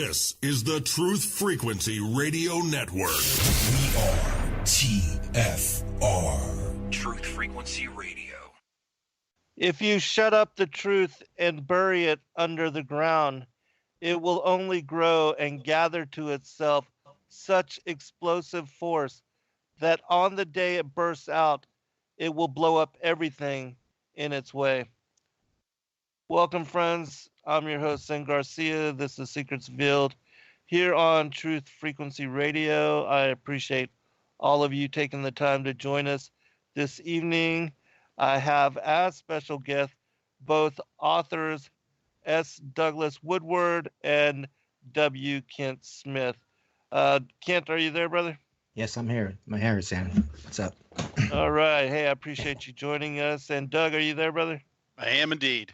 This is the Truth Frequency Radio Network. We are TFR. Truth Frequency Radio. If you shut up the truth and bury it under the ground, it will only grow and gather to itself such explosive force that on the day it bursts out, it will blow up everything in its way. Welcome, friends. I'm your host, Zen Garcia. This is Secrets Revealed here on Truth Frequency Radio. I appreciate all of you taking the time to join us this evening. I have as special guests both authors S. Douglas Woodward and W. Kent Smith. Kent, are you there, brother? Yes, I'm here. My hair is Sam. What's up? All right. Hey, I appreciate you joining us. And Doug, are you there, brother? I am indeed.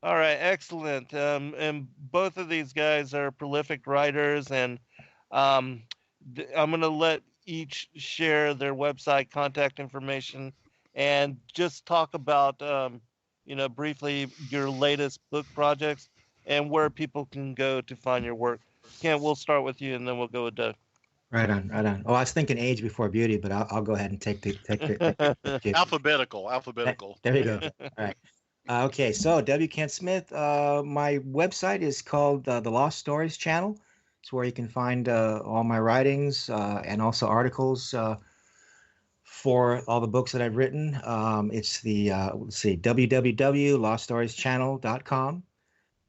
All right, excellent. And both of these guys are prolific writers, and I'm going to let each share their website contact information and just talk about, briefly your latest book projects and where people can go to find your work. Kent, we'll start with you, and then we'll go with Doug. Right on. Oh, I was thinking age before beauty, but I'll go ahead and take the Alphabetical. There you go. All right. Okay, so W. Kent Smith, my website is called the Lost Stories channel. It's where you can find all my writings and also articles for all the books that I've written. It's the, www.loststorieschannel.com.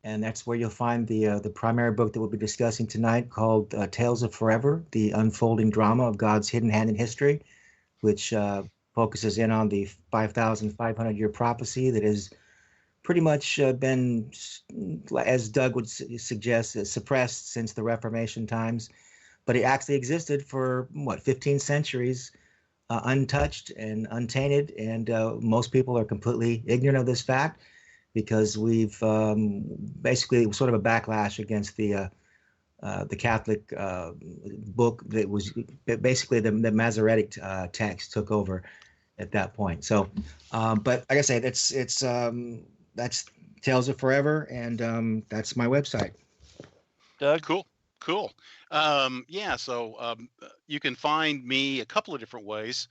And that's where you'll find the primary book that we'll be discussing tonight called Tales of Forever, the unfolding drama of God's hidden hand in history, which focuses in on the 5,500-year prophecy that has pretty much been, as Doug would suggest, suppressed since the Reformation times. But it actually existed for, 15 centuries, untouched and untainted. And most people are completely ignorant of this fact because we've basically sort of a backlash against the Catholic book that was basically the Masoretic text took over at that point. So, but like I say, that's Tales of Forever, and that's my website. Doug? Cool. So you can find me a couple of different ways.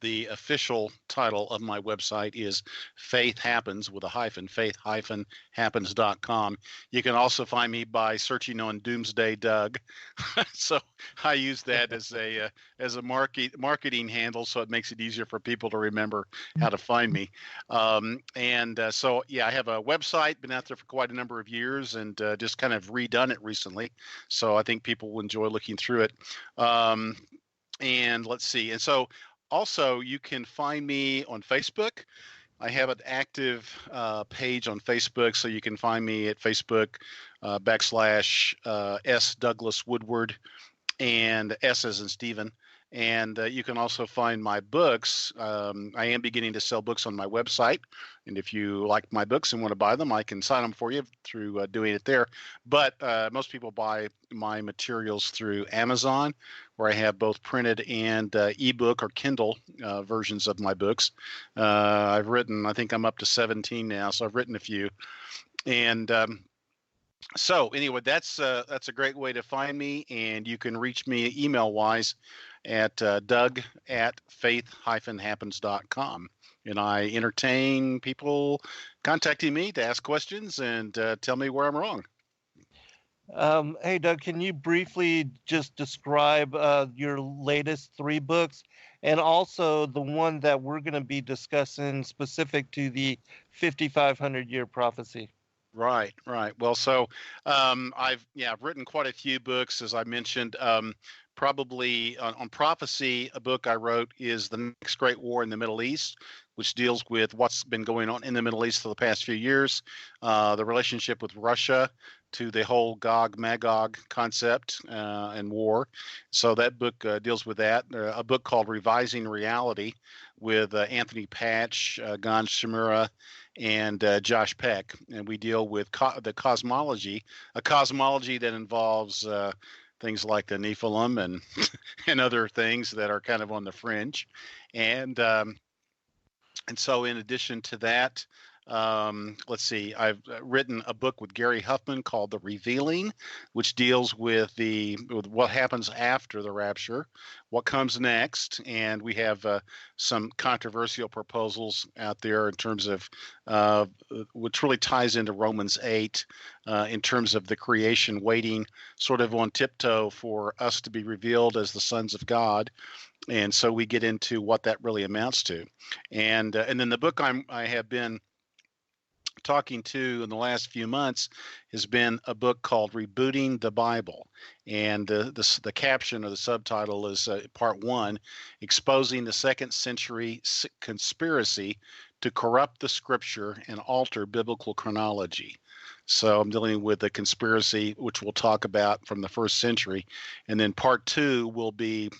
The official title of my website is Faith Happens with a hyphen, faith-happens.com. You can also find me by searching on Doomsday Doug. So I use that as a marketing handle, so it makes it easier for people to remember how to find me. I have a website, been out there for quite a number of years, and just kind of redone it recently. So I think people will enjoy looking through it. And let's see. And so also you can find me on Facebook. I have an active page on Facebook, so you can find me at Facebook / S. Douglas Woodward, and S as in Stephen. And you can also find my books. I am beginning to sell books on my website. And if you like my books and want to buy them, I can sign them for you through doing it there. But most people buy my materials through Amazon, where I have both printed and ebook or Kindle versions of my books. I've written, I think I'm up to 17 now, so I've written a few. And so anyway, that's a great way to find me, and you can reach me email-wise at doug@faith-happens.com. And I entertain people contacting me to ask questions and tell me where I'm wrong. Hey, Doug, can you briefly just describe your latest 3 books and also the one that we're going to be discussing specific to the 5,500-year prophecy? Right. Well, so I've written quite a few books, as I mentioned. Probably on prophecy, a book I wrote is The Next Great War in the Middle East, which deals with what's been going on in the Middle East for the past few years, the relationship with Russia to the whole Gog-Magog concept and war. So that book deals with that. A book called Revising Reality with Anthony Patch, Gon Shimura, and Josh Peck. And we deal with the cosmology, a cosmology that involves things like the Nephilim and and other things that are kind of on the fringe. And so in addition to that, Let's see, I've written a book with Gary Huffman called The Revealing, which deals with what happens after the rapture, what comes next, and we have some controversial proposals out there in terms of which really ties into Romans 8 in terms of the creation waiting sort of on tiptoe for us to be revealed as the sons of God. And so we get into what that really amounts to, and then the book I have been talking to in the last few months has been a book called Rebooting the Bible, and the caption or the subtitle is part 1, exposing the second century conspiracy to corrupt the scripture and alter biblical chronology. So I'm dealing with the conspiracy, which we'll talk about from the first century. And then part 2 will be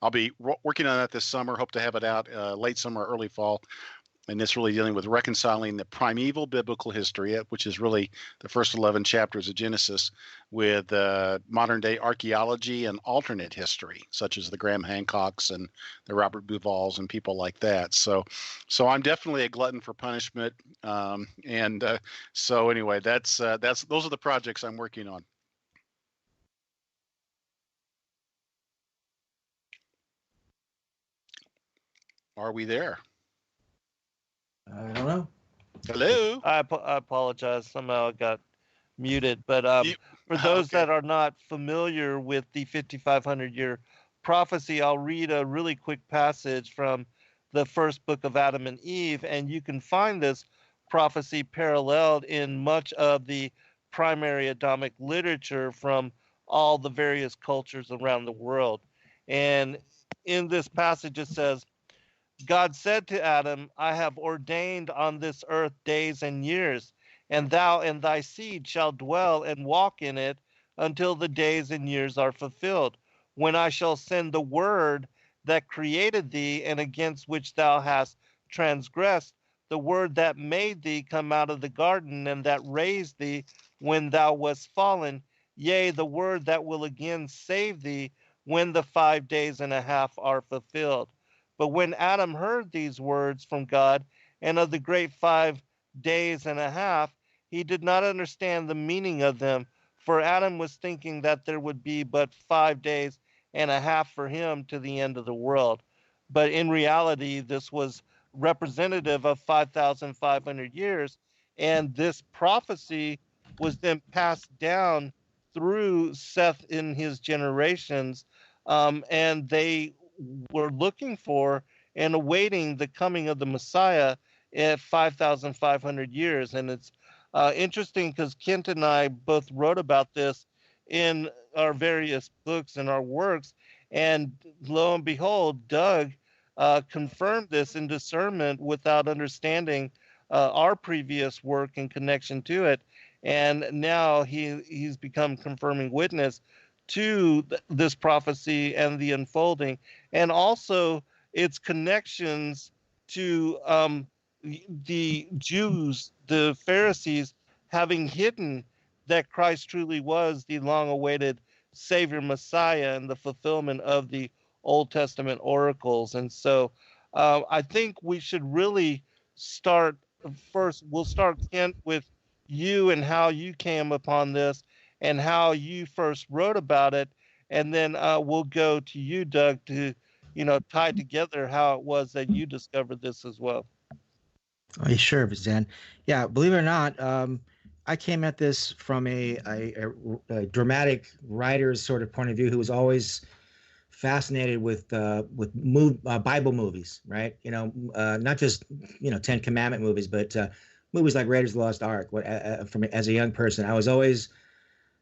I'll be working on that this summer, hope to have it out late summer, early fall. And it's really dealing with reconciling the primeval biblical history, which is really the first 11 chapters of Genesis, with modern day archaeology and alternate history, such as the Graham Hancocks and the Robert Buvals and people like that. So I'm definitely a glutton for punishment. So anyway, those are the projects I'm working on. Are we there? I don't know. Hello. I apologize. Somehow I got muted. But for those okay. that are not familiar with the 5,500 year prophecy, I'll read a really quick passage from the first book of Adam and Eve, and you can find this prophecy paralleled in much of the primary Adamic literature from all the various cultures around the world. And in this passage it says, God said to Adam, I have ordained on this earth days and years, and thou and thy seed shall dwell and walk in it until the days and years are fulfilled, when I shall send the word that created thee and against which thou hast transgressed, the word that made thee come out of the garden and that raised thee when thou wast fallen, yea, the word that will again save thee when the 5 days and a half are fulfilled. But when Adam heard these words from God and of the great 5 days and a half, he did not understand the meaning of them, for Adam was thinking that there would be but 5 days and a half for him to the end of the world. But in reality, this was representative of 5,500 years, and this prophecy was then passed down through Seth in his generations, and they were looking for and awaiting the coming of the Messiah at 5,500 years. And it's interesting because Kent and I both wrote about this in our various books and our works. And lo and behold, Doug confirmed this in discernment without understanding our previous work in connection to it. And now he's become confirming witness to this prophecy and the unfolding, and also its connections to the Jews, the Pharisees, having hidden that Christ truly was the long-awaited Savior Messiah and the fulfillment of the Old Testament oracles. And so I think we should really start first. We'll start, Kent, with you and how you came upon this and how you first wrote about it, and then we'll go to you, Doug, to tie together how it was that you discovered this as well. Oh, sure, Zan. Yeah, believe it or not, I came at this from a dramatic writer's sort of point of view, who was always fascinated with Bible movies, right? Not just Ten Commandment movies, but movies like Raiders of the Lost Ark. As a young person, I was always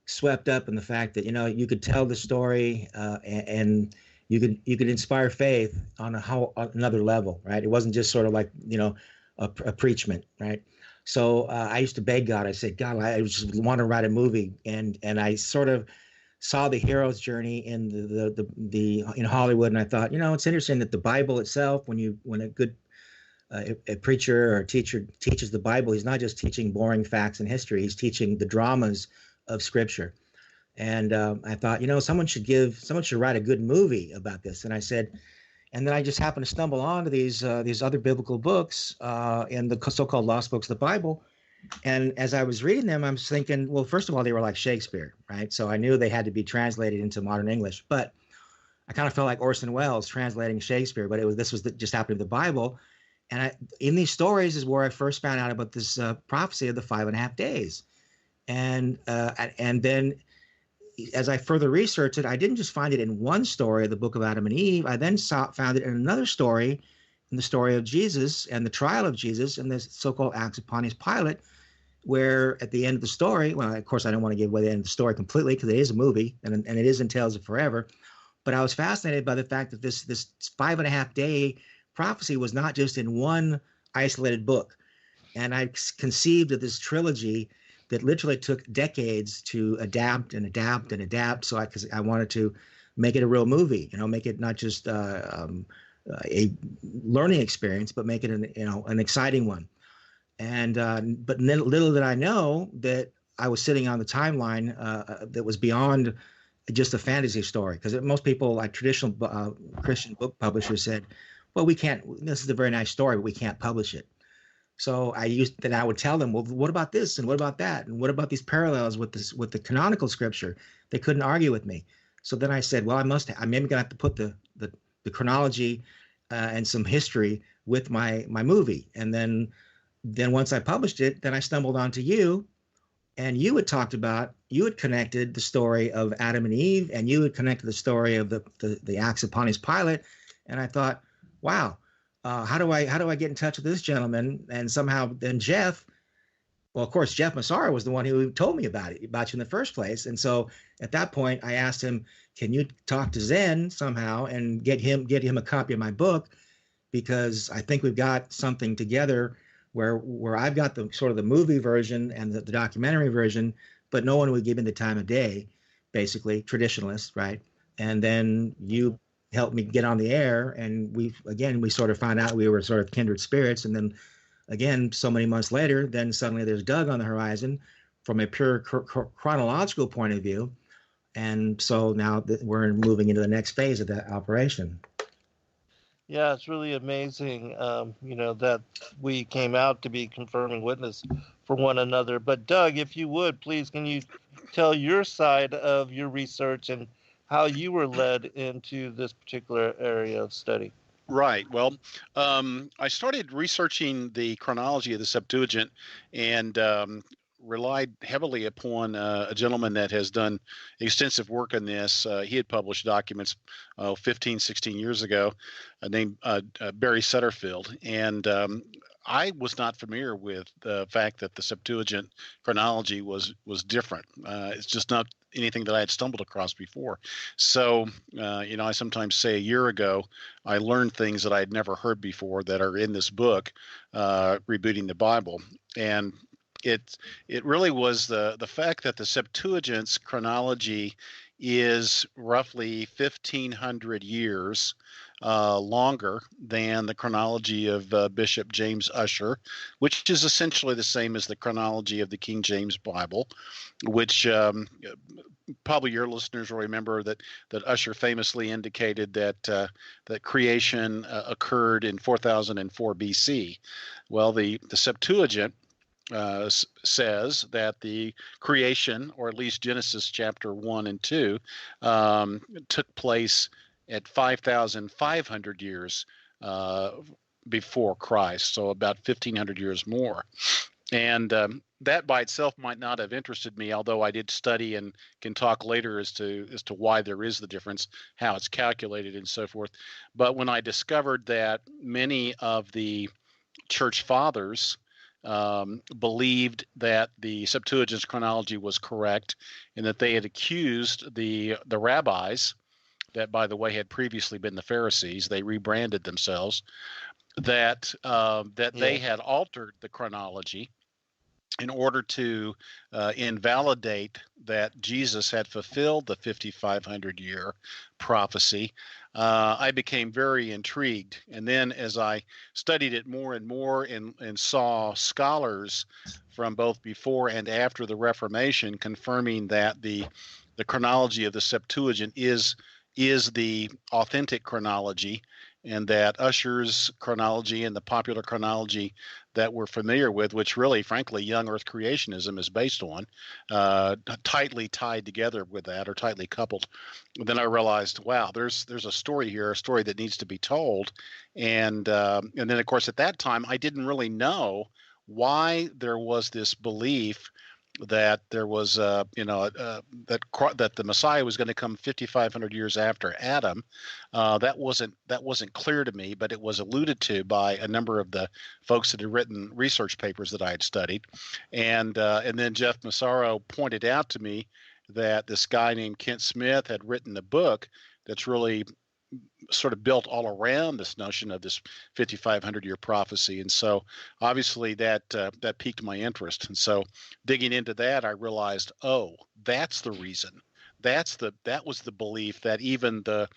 swept up in the fact that you could tell the story and you could inspire faith on another level, right? It wasn't just sort of like a preachment, right? So I used to beg God. I said, God, I just want to write a movie, and I sort of saw the hero's journey in in Hollywood, and I thought, it's interesting that the Bible itself, when a good a preacher or a teacher teaches the Bible, he's not just teaching boring facts and history. He's teaching the dramas of Scripture. And I thought, someone should write a good movie about this. And I said, And then I just happened to stumble onto these other biblical books in the so-called lost books of the Bible. And as I was reading them, I was thinking, well, first of all, they were like Shakespeare, right? So I knew they had to be translated into modern English. But I kind of felt like Orson Welles translating Shakespeare, but just happened to the Bible. And in these stories is where I first found out about this prophecy of the 5.5 days. And then as I further researched it, I didn't just find it in one story of the book of Adam and Eve. I then found it in another story, in the story of Jesus and the trial of Jesus and the so-called acts of Pontius Pilate, where at the end of the story, well, of course, I don't want to give away the end of the story completely because it is a movie and it is in Tales of Forever. But I was fascinated by the fact that this 5.5 day prophecy was not just in one isolated book. And I conceived of this trilogy that literally took decades to adapt and adapt and adapt. So because I wanted to make it a real movie, make it not just a learning experience, but make it an exciting one. And but little did I know that I was sitting on the timeline that was beyond just a fantasy story. Because most people, like traditional Christian book publishers, said, "Well, we can't. This is a very nice story, but we can't publish it." So I would tell them, "Well, what about this and what about that and what about these parallels with the canonical scripture?" They couldn't argue with me. So then I said, "Well, I'm maybe gonna have to put the chronology and some history with my movie." And then once I published it, then I stumbled onto you, and you had connected the story of Adam and Eve, and you had connected the story of the acts of Pontius Pilate, and I thought, wow, how do I get in touch with this gentleman? And somehow then Jeff, well, of course, Jeff Massara was the one who told me about you in the first place, and so at that point I asked him, can you talk to Zen somehow and get him a copy of my book, because I think we've got something together where I've got the sort of the movie version and the documentary version, but no one would give me the time of day, basically, traditionalist, right? And then you helped me get on the air, and we sort of found out we were sort of kindred spirits. And then again, so many months later, then suddenly there's Doug on the horizon from a pure chronological point of view. And so now we're moving into the next phase of that operation. Yeah, it's really amazing, that we came out to be confirming witness for one another. But Doug, if you would, please, can you tell your side of your research and how you were led into this particular area of study? Right. Well, I started researching the chronology of the Septuagint and relied heavily upon a gentleman that has done extensive work on this. He had published documents 15, 16 years ago named Barry Sutterfield. And I was not familiar with the fact that the Septuagint chronology was different. It's just not anything that I had stumbled across before. So, I sometimes say a year ago, I learned things that I had never heard before that are in this book, Rebooting the Bible. And it really was the fact that the Septuagint's chronology is roughly 1,500 years longer than the chronology of Bishop James Ussher, which is essentially the same as the chronology of the King James Bible, which probably your listeners will remember that Ussher famously indicated that creation occurred in 4004 BC. Well, the Septuagint says that the creation, or at least Genesis chapter 1 and 2, took place at 5,500 years before Christ, so about 1,500 years more. And that by itself might not have interested me, although I did study and can talk later as to why there is the difference, how it's calculated, and so forth. But when I discovered that many of the church fathers believed that the Septuagint's chronology was correct, and that they had accused the rabbis, that by the way had previously been the Pharisees, they rebranded themselves, that they had altered the chronology in order to invalidate that Jesus had fulfilled the 5,500 year prophecy. I became very intrigued. And then as I studied it more and more and saw scholars from both before and after the Reformation confirming that the chronology of the Septuagint is the authentic chronology, and that Ussher's chronology and the popular chronology that we're familiar with, which really, frankly, young Earth creationism is based on, tightly tied together with that, or tightly coupled. Then I realized, wow, there's a story here, a story that needs to be told, and then of course at that time I didn't really know why there was this belief that there was, that the Messiah was going to come 5,500 years after Adam. That wasn't clear to me, but it was alluded to by a number of the folks that had written research papers that I had studied, and then Jeff Massaro pointed out to me that this guy named Kent Smith had written a book that's really sort of built all around this notion of this 5,500-year prophecy, and so obviously that piqued my interest. And so digging into that, I realized, oh, that's the reason. That was the belief that even the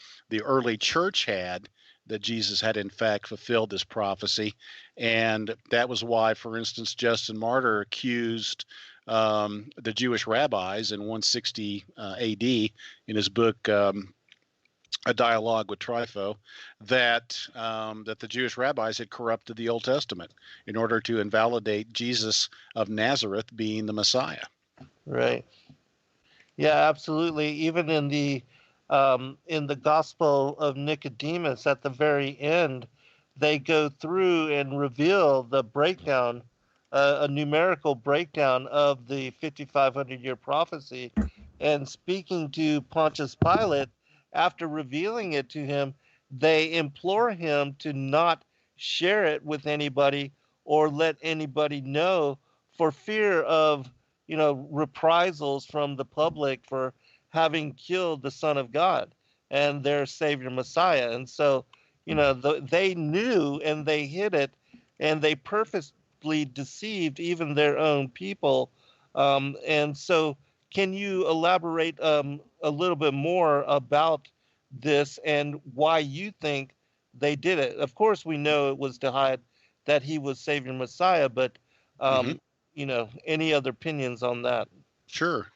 early church had, that Jesus had in fact fulfilled this prophecy, and that was why, for instance, Justin Martyr accused the Jewish rabbis in 160 A.D. in his book. A dialogue with Trypho, that the Jewish rabbis had corrupted the Old Testament in order to invalidate Jesus of Nazareth being the Messiah. Right. Yeah, absolutely. Even in the Gospel of Nicodemus, at the very end, they go through and reveal the breakdown, a numerical breakdown of the 5,500-year prophecy, and speaking to Pontius Pilate. After revealing it to him, they implore him to not share it with anybody or let anybody know, for fear of, reprisals from the public for having killed the Son of God and their Savior Messiah. And so, they knew and they hid it, and they purposely deceived even their own people. And so, can you elaborate a little bit more about this and why you think they did it? Of course, we know it was to hide that he was Savior Messiah, but any other opinions on that? Sure.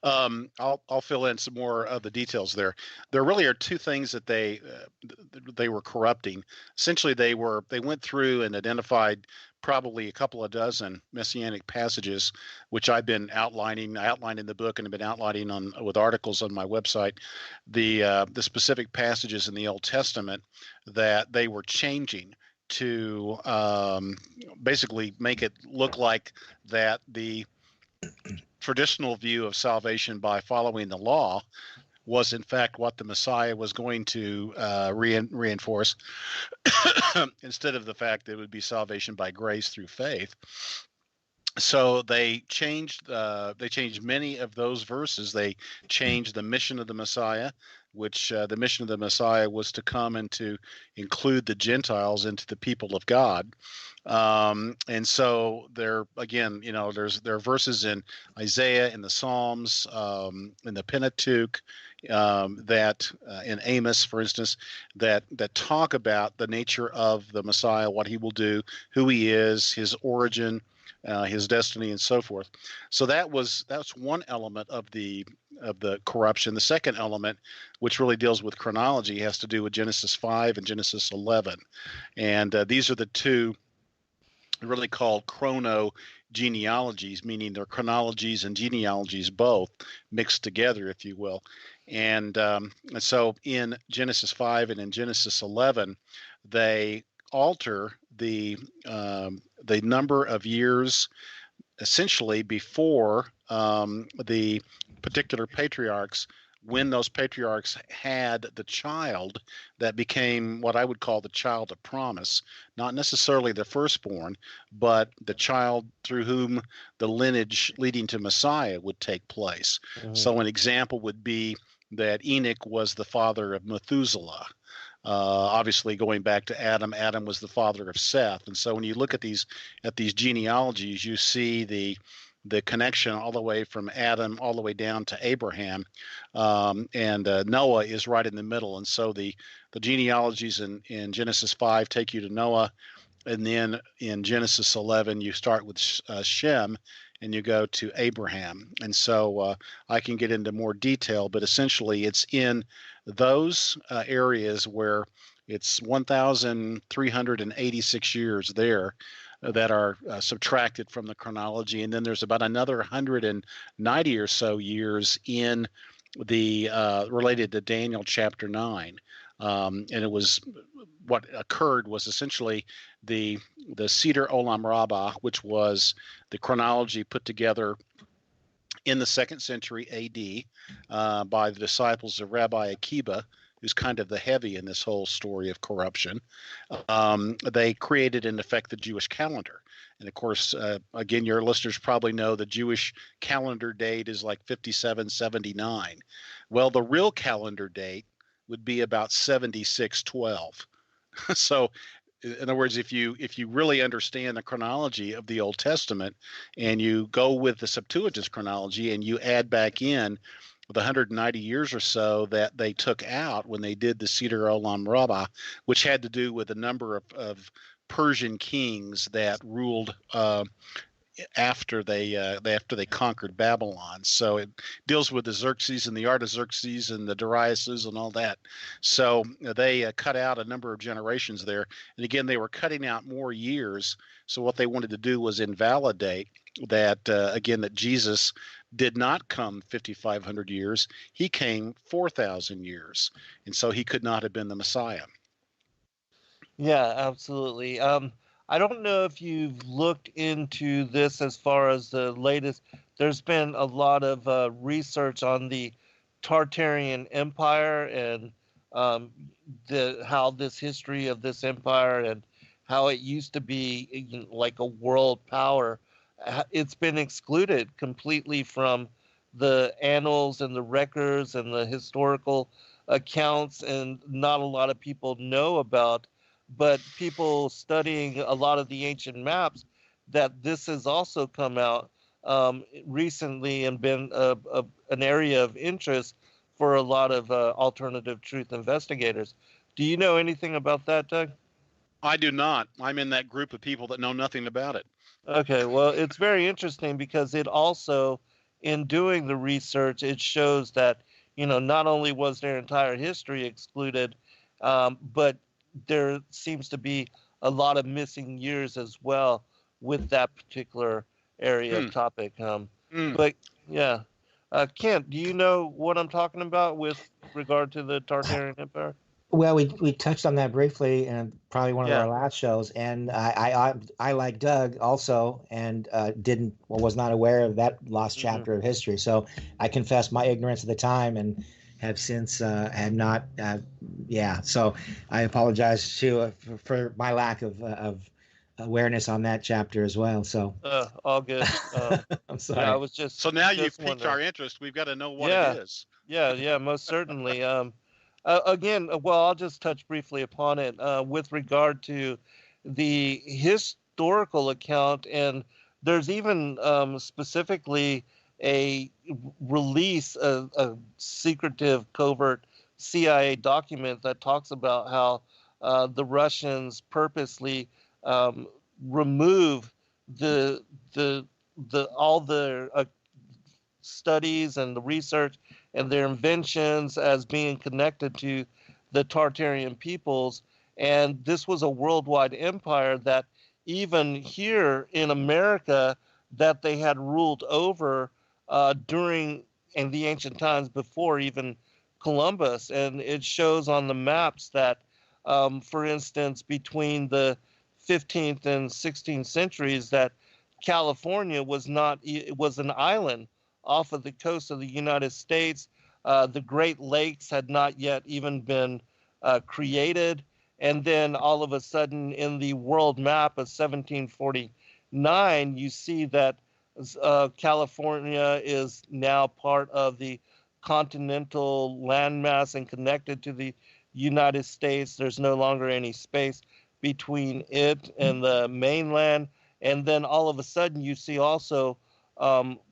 I'll fill in some more of the details there. There really are two things that they were corrupting. Essentially, they went through and identified probably a couple of dozen messianic passages, which I've been outlining. I outlined in the book and have been outlining with articles on my website, the specific passages in the Old Testament that they were changing to basically make it look like that the traditional view of salvation by following the law was in fact what the Messiah was going to reinforce, instead of the fact that it would be salvation by grace through faith. So they changed many of those verses. They changed the mission of the Messiah, which the mission of the Messiah was to come and to include the Gentiles into the people of God. And so there again, there are verses in Isaiah, in the Psalms, in the Pentateuch, that in Amos, for instance, that talk about the nature of the Messiah, what he will do, who he is, his origin, his destiny, and so forth. So that's one element of the corruption. The second element, which really deals with chronology, has to do with Genesis 5 and Genesis 11, and these are the two really called chrono genealogies, meaning they're chronologies and genealogies both mixed together, if you will. And so in Genesis 5 and in Genesis 11, they alter the number of years essentially before the particular patriarchs, when those patriarchs had the child that became what I would call the child of promise, not necessarily the firstborn, but the child through whom the lineage leading to Messiah would take place. Mm-hmm. So an example would be that Enoch was the father of Methuselah. Obviously, going back to Adam, Adam was the father of Seth. And so when you look at these genealogies, you see the connection all the way from Adam all the way down to Abraham, and Noah is right in the middle. And so the genealogies in Genesis 5 take you to Noah, and then in Genesis 11 you start with Shem and you go to Abraham. And so I can get into more detail, but essentially it's in those areas where it's 1,386 years there that are subtracted from the chronology, and then there's about another 190 or so years in the related to Daniel chapter 9. And it was what occurred was essentially the Seder Olam Rabbah, which was the chronology put together in the 2nd century AD by the disciples of Rabbi Akiba, who's kind of the heavy in this whole story of corruption. They created, in effect, the Jewish calendar. And of course, again, your listeners probably know the Jewish calendar date is like 5779. Well, the real calendar date would be about 7612. So, in other words, if you really understand the chronology of the Old Testament and you go with the Septuagint's chronology and you add back in the 190 years or so that they took out when they did the Seder Olam Rabbah, which had to do with a number of Persian kings that ruled after they conquered Babylon. So it deals with the Xerxes and the Artaxerxes and the Dariuses and all that. So they cut out a number of generations there. And again, they were cutting out more years. So what they wanted to do was invalidate that, again, that Jesus did not come 5,500 years. He came 4,000 years. And so he could not have been the Messiah. Yeah, absolutely. I don't know if you've looked into this as far as the latest. There's been a lot of research on the Tartarian Empire and how this history of this empire and how it used to be like a world power. It's been excluded completely from the annals and the records and the historical accounts, and not a lot of people know about. But people studying a lot of the ancient maps, that this has also come out recently and been an area of interest for a lot of alternative truth investigators. Do you know anything about that, Doug? I do not. I'm in that group of people that know nothing about it. Okay, well, it's very interesting because it also, in doing the research, it shows that, not only was their entire history excluded, but there seems to be a lot of missing years as well with that particular area of topic. But yeah, Kent, do you know what I'm talking about with regard to the Tartarian Empire? Well, we touched on that briefly in probably one of Yeah. our last shows, and I like Doug also, and was not aware of that lost chapter of history. So I confess my ignorance at the time, and have since have not. So I apologize to for my lack of awareness on that chapter as well. So all good. I'm sorry. Yeah, I was just So now you've just piqued wondering. our interest. We've got to know what Yeah. it is. Yeah, most certainly. Again, well, I'll just touch briefly upon it with regard to the historical account, and there's even specifically a release, a secretive, covert CIA document that talks about how the Russians purposely remove the all the studies and the research and their inventions as being connected to the Tartarian peoples. And this was a worldwide empire that even here in America that they had ruled over during in the ancient times before even Columbus. And it shows on the maps that, for instance, between the 15th and 16th centuries, that California was an island off of the coast of the United States. The Great Lakes had not yet even been created. And then all of a sudden in the world map of 1749, you see that California is now part of the continental landmass and connected to the United States. There's no longer any space between it and the mainland. And then all of a sudden you see also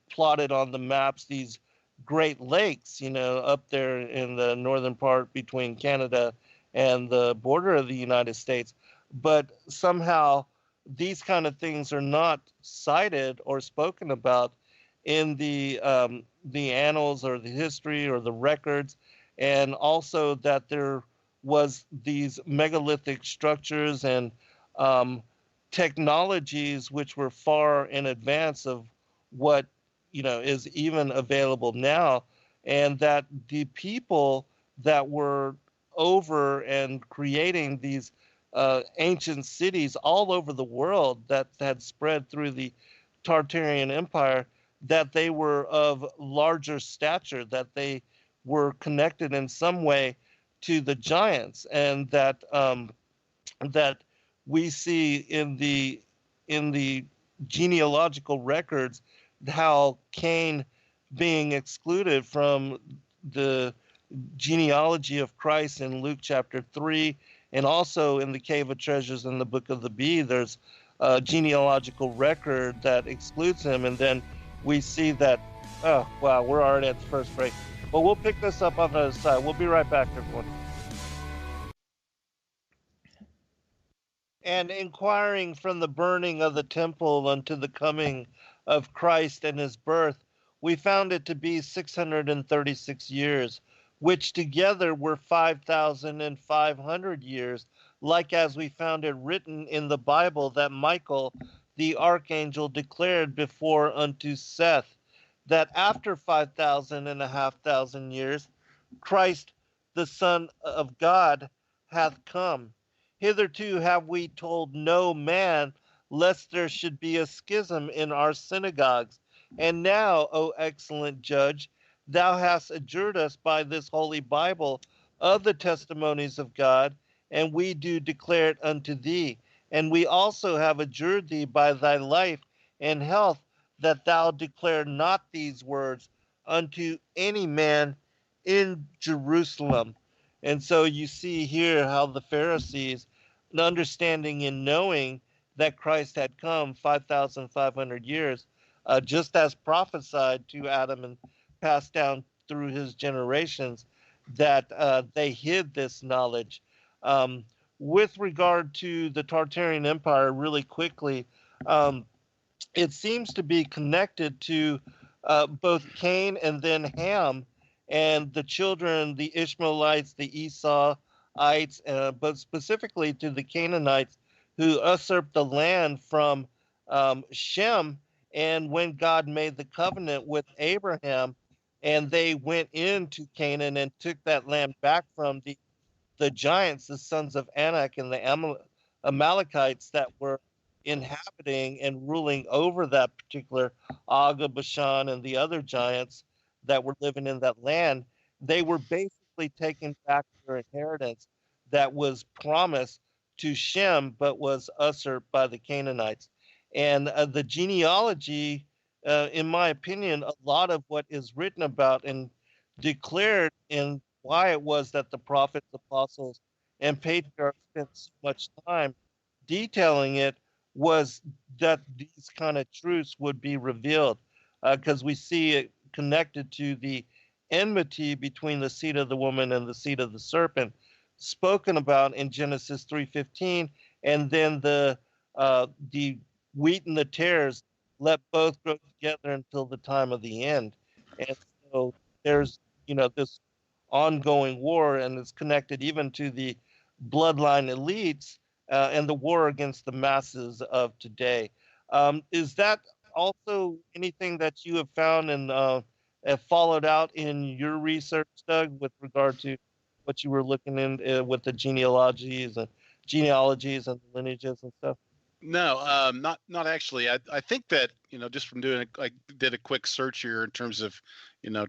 plotted on the maps these Great Lakes, up there in the northern part between Canada and the border of the United States. But somehow these kind of things are not cited or spoken about in the annals or the history or the records. and also that there was these megalithic structures and technologies which were far in advance of what is even available now, and that the people that were over and creating these ancient cities all over the world that had spread through the Tartarian Empire, that they were of larger stature, that they were connected in some way to the giants, and that we see in the genealogical records how Cain being excluded from the genealogy of Christ in Luke chapter 3, and also in the Cave of Treasures in the Book of the Bee, there's a genealogical record that excludes him. And then we see that, oh, wow, we're already at the first break. But we'll pick this up on the other side. We'll be right back, everyone. And inquiring from the burning of the temple unto the coming of Christ and his birth, we found it to be 636 years, which together were 5,500 years, like as we found it written in the Bible that Michael, the archangel, declared before unto Seth, that after 5,500 years, Christ, the Son of God, hath come. Hitherto have we told no man, lest there should be a schism in our synagogues. And now, O excellent judge, thou hast adjured us by this holy Bible of the testimonies of God, and we do declare it unto thee. And we also have adjured thee by thy life and health, that thou declare not these words unto any man in Jerusalem. And so you see here how the Pharisees, understanding and knowing that Christ had come 5,500 years, just as prophesied to Adam and passed down through his generations, that they hid this knowledge. With regard to the Tartarian Empire, really quickly, it seems to be connected to both Cain and then Ham, and the children, the Ishmaelites, the Esauites, but specifically to the Canaanites who usurped the land from Shem. And when God made the covenant with Abraham, and they went into Canaan and took that land back from the giants, the sons of Anak and the Amalekites that were inhabiting and ruling over that particular Og of Bashan and the other giants that were living in that land, they were basically taking back their inheritance that was promised to Shem but was usurped by the Canaanites. And the genealogy, in my opinion, a lot of what is written about and declared in why it was that the prophets, apostles, and patriarchs spent so much time detailing it was that these kind of truths would be revealed, because we see it connected to the enmity between the seed of the woman and the seed of the serpent, spoken about in Genesis 3:15, and then the wheat and the tares, let both grow together until the time of the end. And so there's this ongoing war, and it's connected even to the bloodline elites and the war against the masses of today. Is that also anything that you have found and have followed out in your research, Doug, with regard to what you were looking in with the genealogies and the lineages and stuff? No, not actually. I think that just from doing I did a quick search here in terms of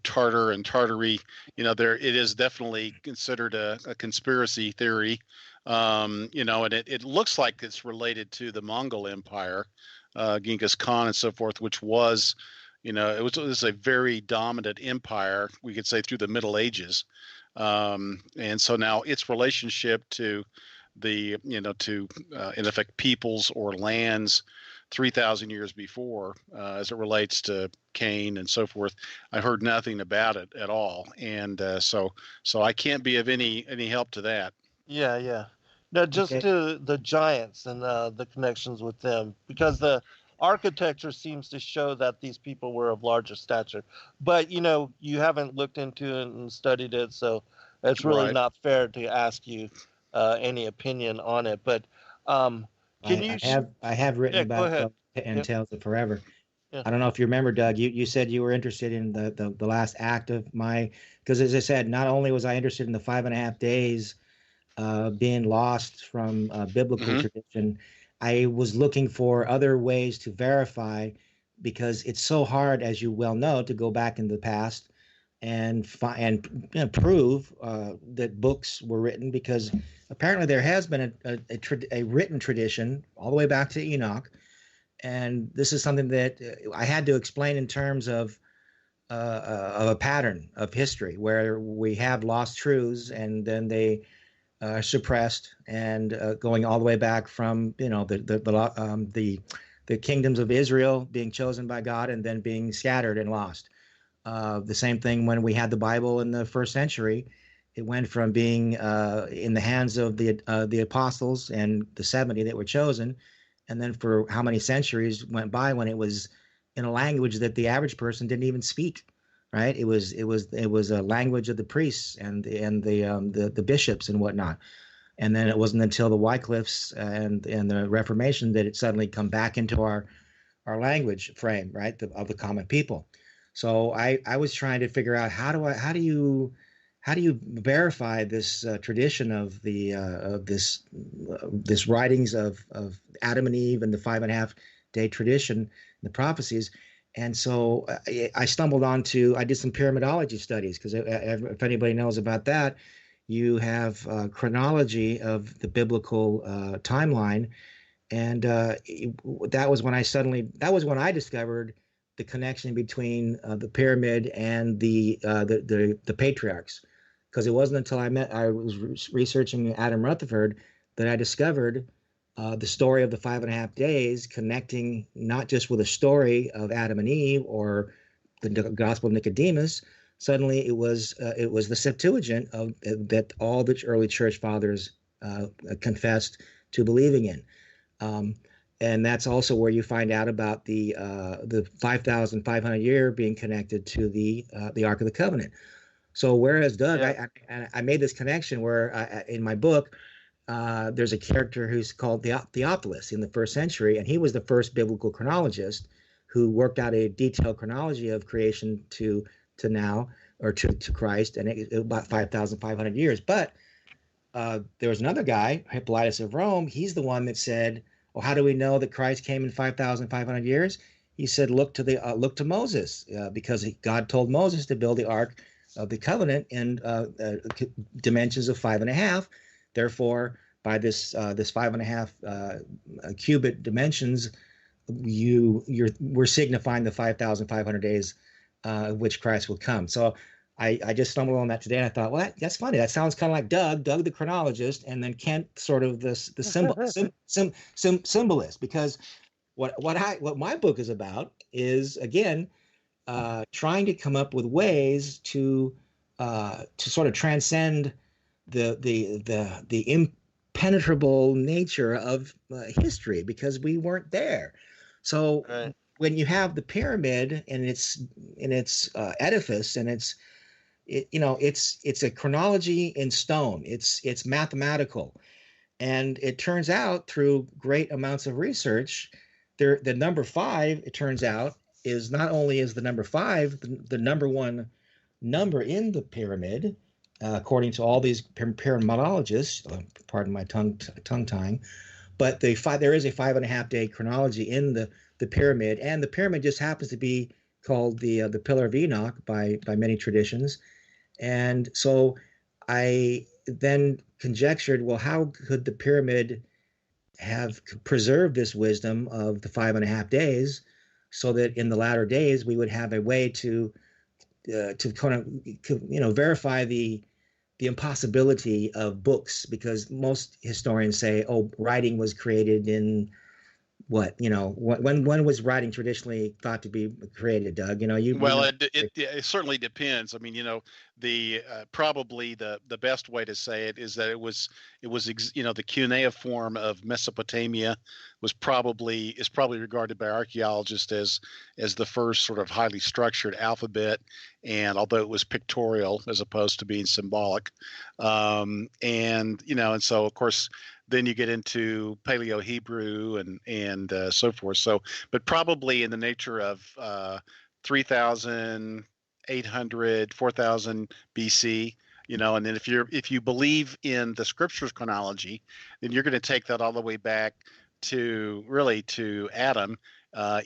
Tartar and Tartary. There it is definitely considered a conspiracy theory. And it looks like it's related to the Mongol Empire, Genghis Khan and so forth, which was it was a very dominant empire, we could say, through the Middle Ages. And so now its relationship to the in effect peoples or lands 3,000 years before, as it relates to Cain and so forth, I heard nothing about it at all, and so I can't be of any help to that. Yeah. No, just to the giants and the connections with them, because the architecture seems to show that these people were of larger stature. But you haven't looked into it and studied it, so it's really Right. not fair to ask you any opinion on it. But can you? I have written Yeah, go about ahead. and Yeah, Tales of Forever. yeah. I don't know if you remember, Doug. You said you were interested in the last act of my, because as I said, not only was I interested in the 5.5 days being lost from biblical Hmm. tradition, I was looking for other ways to verify, because it's so hard, as you well know, to go back in the past and prove that books were written, because apparently there has been a written tradition all the way back to Enoch, and this is something that I had to explain in terms of a pattern of history where we have lost truths and then they are suppressed, and going all the way back from the kingdoms of Israel being chosen by God and then being scattered and lost. The same thing when we had the Bible in the first century. It went from being in the hands of the apostles and the 70 that were chosen, and then for how many centuries went by when it was in a language that the average person didn't even speak. Right? It was a language of the priests and the bishops and whatnot. And then it wasn't until the Wycliffes and the Reformation that it suddenly come back into our language frame, right, of the common people. So I was trying to figure out how do you verify this tradition of the of this writings of Adam and Eve and the 5.5 day tradition, the prophecies. And so I stumbled onto, I did some pyramidology studies, because if anybody knows about that, you have chronology of the biblical timeline, and that was when I discovered the connection between the pyramid and the patriarchs, because it wasn't until I was researching Adam Rutherford that I discovered the story of the 5.5 days, connecting not just with a story of Adam and Eve or the Gospel of Nicodemus. Suddenly, it was the Septuagint that all the early church fathers confessed to believing in. Um, and that's also where you find out about the 5,500 year being connected to the Ark of the Covenant. So whereas Doug, Yeah. I made this connection where in my book there's a character who's called Theophilus in the first century, and he was the first biblical chronologist who worked out a detailed chronology of creation to now, or to Christ, and about 5,500 years. But there was another guy, Hippolytus of Rome. He's the one that said, "Well, how do we know that Christ came in 5,500 years?" He said, "Look to Moses, because God told Moses to build the Ark of the Covenant in dimensions of 5.5. Therefore, by this 5.5 cubit dimensions, we're signifying the 5,500 days which Christ will come." So I just stumbled on that today, and I thought, well, that's funny. That sounds kind of like Doug the chronologist, and then Kent sort of the symbolist. Because what my book is about is, again, trying to come up with ways to sort of transcend the impenetrable nature of history, because we weren't there. So Right. when you have the pyramid and its edifice, and it's a chronology in stone. It's mathematical, and it turns out through great amounts of research, the number 5, it turns out, is not only is the number 5 the number one number in the pyramid, according to all these pyramidologists. Pardon my tongue tying, but there is a 5.5 day chronology in the pyramid, and the pyramid just happens to be called the Pillar of Enoch by many traditions. And so I then conjectured, well, how could the pyramid have preserved this wisdom of the 5.5 days, so that in the latter days we would have a way to kind of verify the impossibility of books, because most historians say, oh, writing was created in when was writing traditionally thought to be created, Doug? Well, it certainly depends. I mean, the probably the best way to say it is that it was the cuneiform of Mesopotamia is probably regarded by archaeologists as the first sort of highly structured alphabet, and although it was pictorial as opposed to being symbolic, and so of course then you get into Paleo Hebrew and so forth. So, but probably in the nature of 3,800, 4,000 BC. And then if you believe in the scriptures chronology, then you're going to take that all the way back to Adam.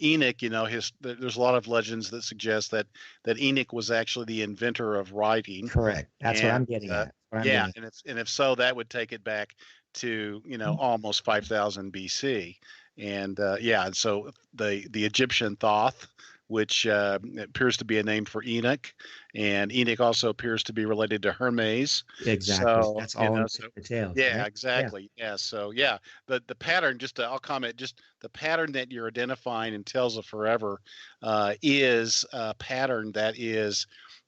Enoch, there's a lot of legends that suggest that Enoch was actually the inventor of writing. Correct. That's what I'm getting at. And if so, that would take it back to almost 5,000 BC, and and so the Egyptian Thoth, which appears to be a name for Enoch, and Enoch also appears to be related to Hermes. Exactly. So, that's all in the tale. Yeah, right? exactly. Yeah. So the pattern. I'll comment. Just the pattern that you're identifying in Tales of Forever is a pattern that is.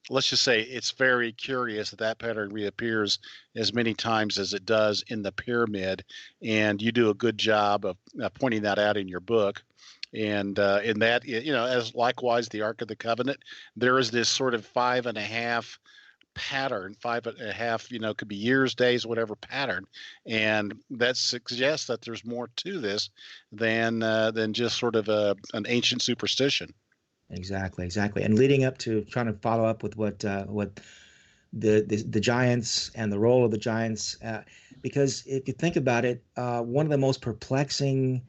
Let's just say it's very curious that pattern reappears as many times as it does in the pyramid, and you do a good job of pointing that out in your book. And in that, as likewise the Ark of the Covenant, there is this sort of 5.5 pattern, 5.5, could be years, days, whatever pattern, and that suggests that there's more to this than just sort of an ancient superstition. Exactly. And leading up to trying to follow up with what the giants and the role of the giants, because if you think about it, one of the most perplexing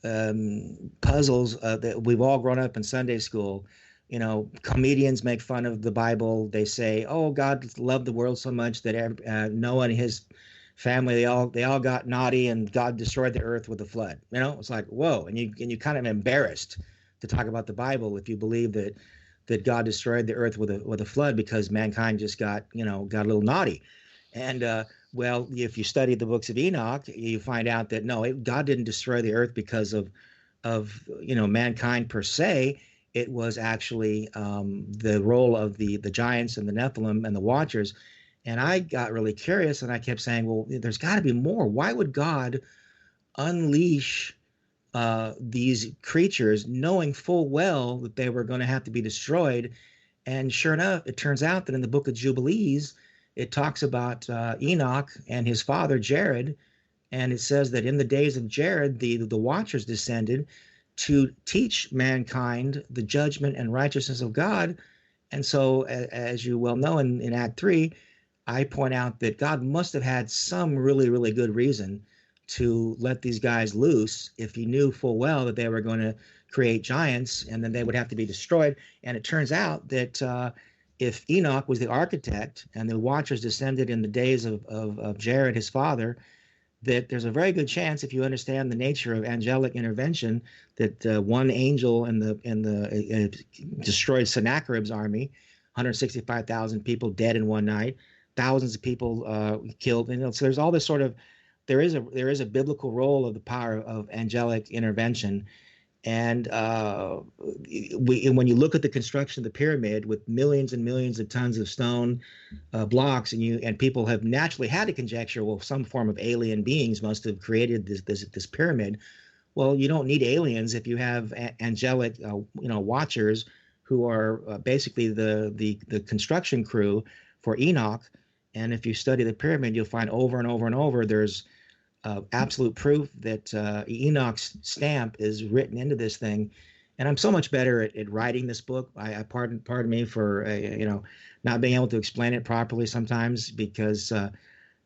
puzzles that we've all grown up in Sunday school. Comedians make fun of the Bible. They say, "Oh, God loved the world so much that Noah and his family they all got naughty, and God destroyed the earth with a flood." It's like, whoa, and you kind of embarrassed to talk about the Bible if you believe that God destroyed the earth with a flood because mankind just got a little naughty. And well, if you study the books of Enoch, you find out that no, God didn't destroy the earth because of mankind per se. It was actually the role of the giants and the Nephilim and the Watchers. And I got really curious, and I kept saying, well, there's got to be more. Why would God unleash these creatures, knowing full well that they were going to have to be destroyed? And sure enough, it turns out that in the book of Jubilees, it talks about Enoch and his father Jared, and it says that in the days of Jared, the Watchers descended to teach mankind the judgment and righteousness of God. And so, as you well know, in Act 3, I point out that God must have had some really, really good reason to let these guys loose if he knew full well that they were going to create giants and then they would have to be destroyed. And it turns out that if Enoch was the architect and the Watchers descended in the days of Jared, his father, that there's a very good chance, if you understand the nature of angelic intervention, that one angel in the destroyed Sennacherib's army, 165,000 people dead in one night, thousands of people killed. So there's all this sort of there is a biblical role of the power of angelic intervention. And when you look at the construction of the pyramid with millions and millions of tons of stone blocks, and people have naturally had to conjecture, well, some form of alien beings must have created this pyramid. Well, you don't need aliens if you have angelic watchers who are basically the construction crew for Enoch. And if you study the pyramid, you'll find over and over and over there's absolute proof that Enoch's stamp is written into this thing. And I'm so much better at writing this book. I pardon me for not being able to explain it properly sometimes, because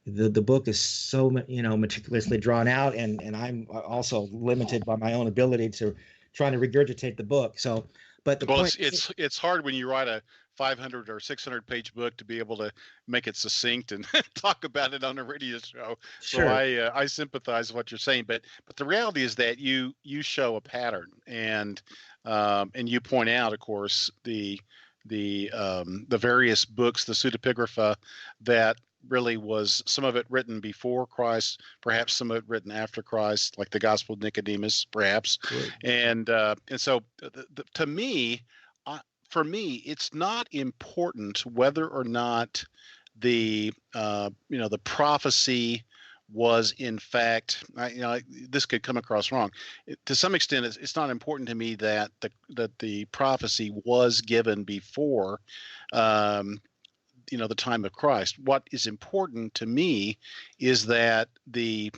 the book is so meticulously drawn out, and I'm also limited by my own ability to trying to regurgitate the book. So, but the point, it's hard when you write a 500 or 600 page book to be able to make it succinct and talk about it on a radio show. Sure. So I sympathize with what you're saying, but the reality is that you show a pattern, and you point out, of course, the various books, the pseudepigrapha that really was some of it written before Christ, perhaps some of it written after Christ, like the Gospel of Nicodemus, perhaps. Right. And so to me, for me, it's not important whether or not the the prophecy was in fact, this could come across wrong. To some extent, it's not important to me that the prophecy was given before the time of Christ. What is important to me is that the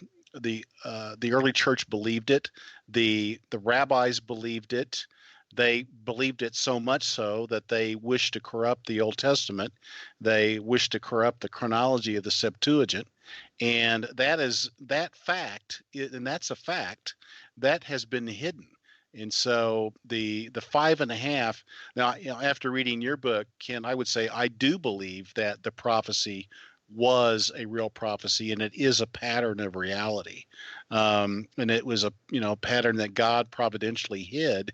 early church believed it. The rabbis believed it. They believed it so much so that they wished to corrupt the Old Testament. They wished to corrupt the chronology of the Septuagint. And that fact, and that's a fact that has been hidden. And so the 5.5. Now, after reading your book, Ken, I would say I do believe that the prophecy was a real prophecy, and it is a pattern of reality. And it was a pattern that God providentially hid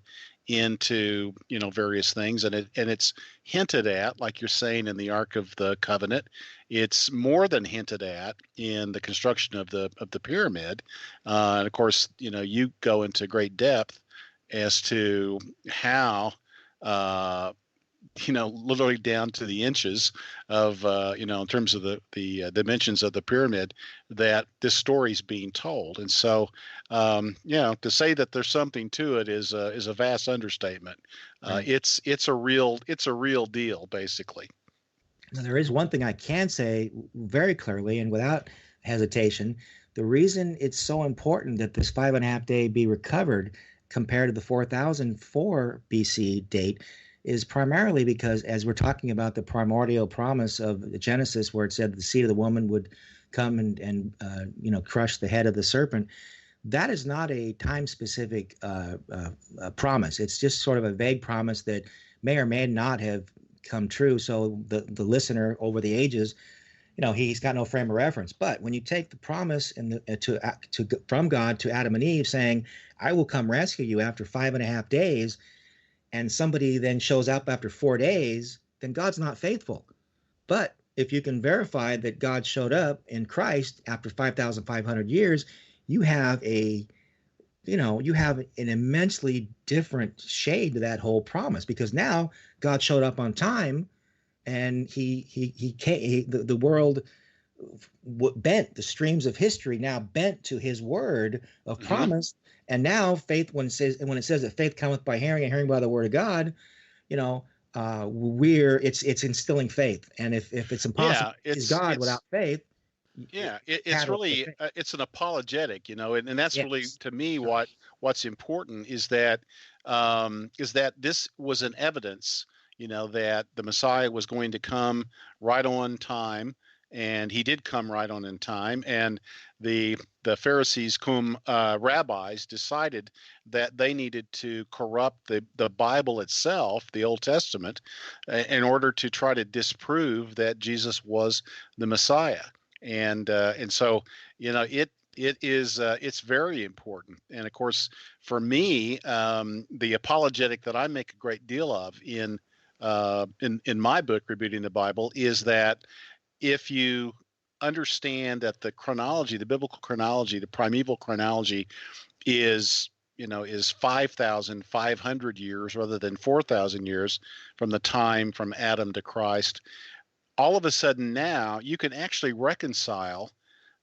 into various things, and it's hinted at, like you're saying, in the Ark of the Covenant. It's more than hinted at in the construction of the pyramid, and of course you go into great depth as to how literally down to the inches of in terms of the dimensions of the pyramid, that this story is being told. And so to say that there's something to it is a vast understatement. Right. It's a real deal, basically. Now, there is one thing I can say very clearly and without hesitation. The reason it's so important that this 5.5 day be recovered compared to the 4004 BC date is primarily because, as we're talking about the primordial promise of Genesis, where it said the seed of the woman would come and crush the head of the serpent, that is not a time-specific promise. It's just sort of a vague promise that may or may not have come true. So the listener over the ages, he's got no frame of reference. But when you take the promise and from God to Adam and Eve, saying, "I will come rescue you after 5.5 days," and somebody then shows up after 4 days, then God's not faithful. But if you can verify that God showed up in Christ after 5,500 years, you have an immensely different shade to that whole promise, because now God showed up on time, and the world bent, the streams of history now bent to his word of promise. And now faith, when it says that faith cometh by hearing, and hearing by the word of God, it's instilling faith. And if it's impossible to please God without faith, it's really it's an apologetic, and that's really, to me, what's important is that this was an evidence, that the Messiah was going to come right on time. And he did come right on in time, and the Pharisees, cum rabbis, decided that they needed to corrupt the Bible itself, the Old Testament, in order to try to disprove that Jesus was the Messiah. And so it's very important. And of course, for me, the apologetic that I make a great deal of in my book, Rebuking the Bible, is that if you understand that the chronology, the biblical chronology, the primeval chronology is 5,500 years rather than 4,000 years from Adam to Christ, all of a sudden now you can actually reconcile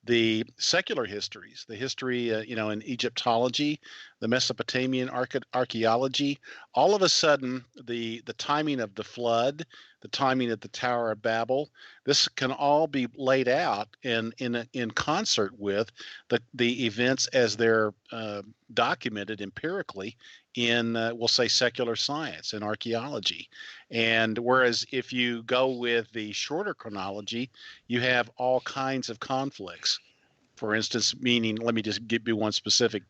the secular histories, the history, in Egyptology, the Mesopotamian archaeology. All of a sudden, the timing of the flood, the timing of the Tower of Babel, this can all be laid out in concert with the events as they're documented empirically in, we'll say, secular science and archaeology. And whereas if you go with the shorter chronology, you have all kinds of conflicts. For instance, meaning, let me just give you one specific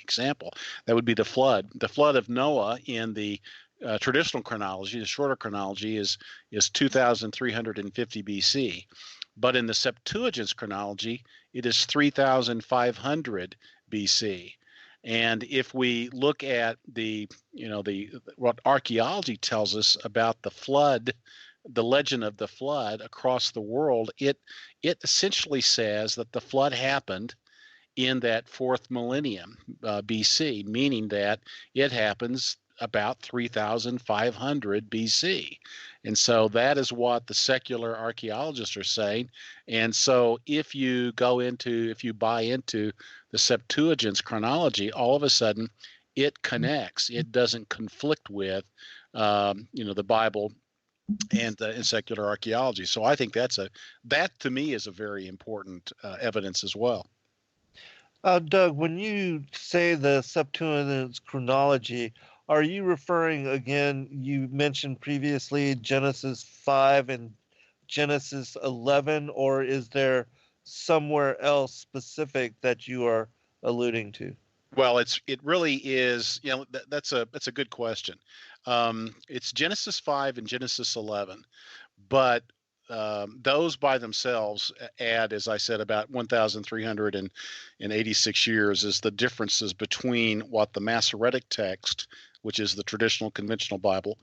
example. That would be the flood. The flood of Noah in the traditional chronology, the shorter chronology, is 2,350 BC. But in the Septuagint's chronology, it is 3,500 BC. And if we look at what archaeology tells us about the flood the legend of the flood across the world, it essentially says that the flood happened in that fourth millennium BC, meaning that it happens about 3,500 BC. And so that is what the secular archaeologists are saying. And so if you buy into the Septuagint's chronology, all of a sudden it connects. It doesn't conflict with, the Bible and secular archaeology. So I think that to me is a very important evidence as well. Doug, when you say the Septuagint's chronology, are you referring again? You mentioned previously Genesis 5 and Genesis 11, or is there somewhere else specific that you are alluding to? Well, it really is. That's a good question. It's Genesis 5 and Genesis 11, but those by themselves add, as I said, about 1,386 years is the differences between what the Masoretic text, which is the traditional conventional Bible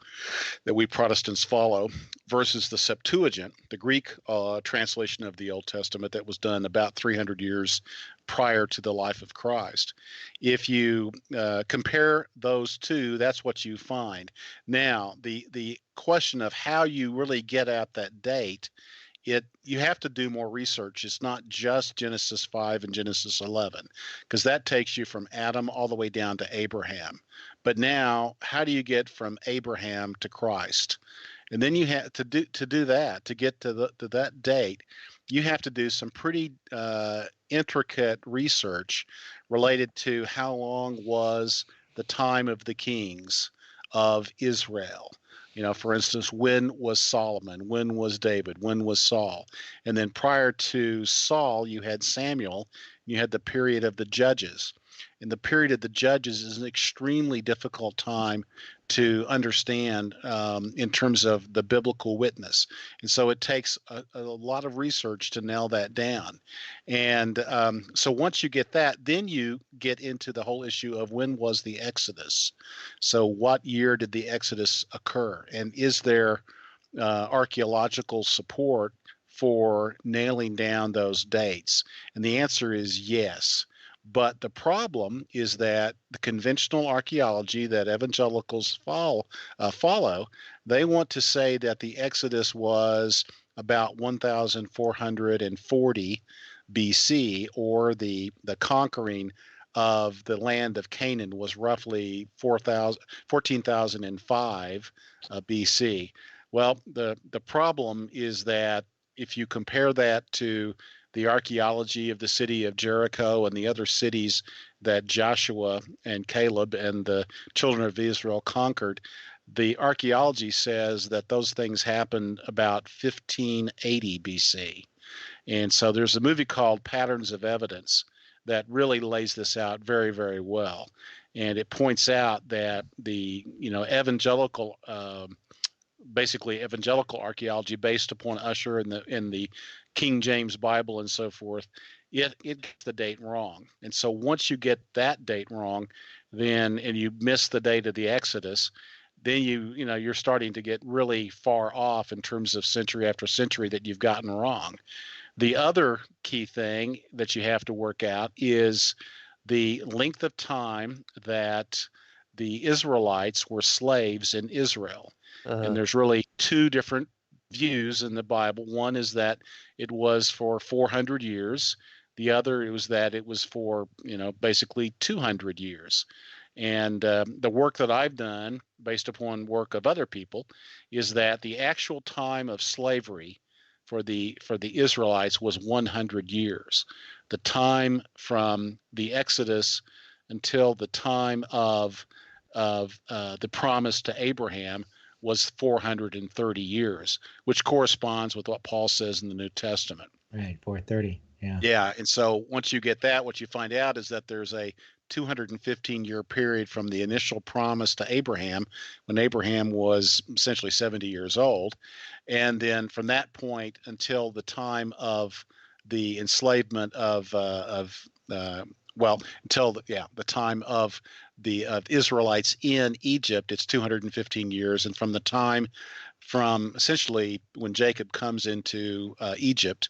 that we Protestants follow, versus the Septuagint, the Greek translation of the Old Testament that was done about 300 years prior to the life of Christ. If you compare those two, that's what you find. Now, the question of how you really get at that date, you have to do more research. It's not just Genesis 5 and Genesis 11, because that takes you from Adam all the way down to Abraham. But now, how do you get from Abraham to Christ? And then you have to do that, to get to that date, you have to do some pretty intricate research related to how long was the time of the kings of Israel. For instance, when was Solomon? When was David? When was Saul? And then prior to Saul, you had Samuel. You had the period of the judges. And the period of the judges is an extremely difficult time to understand in terms of the biblical witness. And so it takes a lot of research to nail that down. And so once you get that, then you get into the whole issue of when was the Exodus? So what year did the Exodus occur? And is there archaeological support for nailing down those dates? And the answer is yes. But the problem is that the conventional archaeology that evangelicals follow, they want to say that the Exodus was about 1,440 BC, or the conquering of the land of Canaan was roughly 14,005 BC. Well, the problem is that if you compare that to the archaeology of the city of Jericho and the other cities that Joshua and Caleb and the children of Israel conquered, the archaeology says that those things happened about 1580 BC. And so there's a movie called Patterns of Evidence that really lays this out very, very well. And it points out that the evangelical archaeology based upon Ussher and the King James Bible and so forth, it gets the date wrong. And so once you get that date wrong, and you miss the date of the Exodus, then you're starting to get really far off in terms of century after century that you've gotten wrong. The other key thing that you have to work out is the length of time that the Israelites were slaves in Israel. And there's really two different views in the Bible. One is that it was for 400 years. The other was that it was for, basically 200 years. And the work that I've done, based upon work of other people, is that the actual time of slavery for the Israelites was 100 years. The time from the Exodus until the time of the promise to Abraham was 430 years, which corresponds with what Paul says in the New Testament. Right, 430. Yeah. Yeah, and so once you get that, what you find out is that there's a 215-year period from the initial promise to Abraham, when Abraham was essentially 70 years old, and then from that point until the time of the enslavement until the time of the Israelites in Egypt, it's 215 years, and from the time from essentially when Jacob comes into Egypt.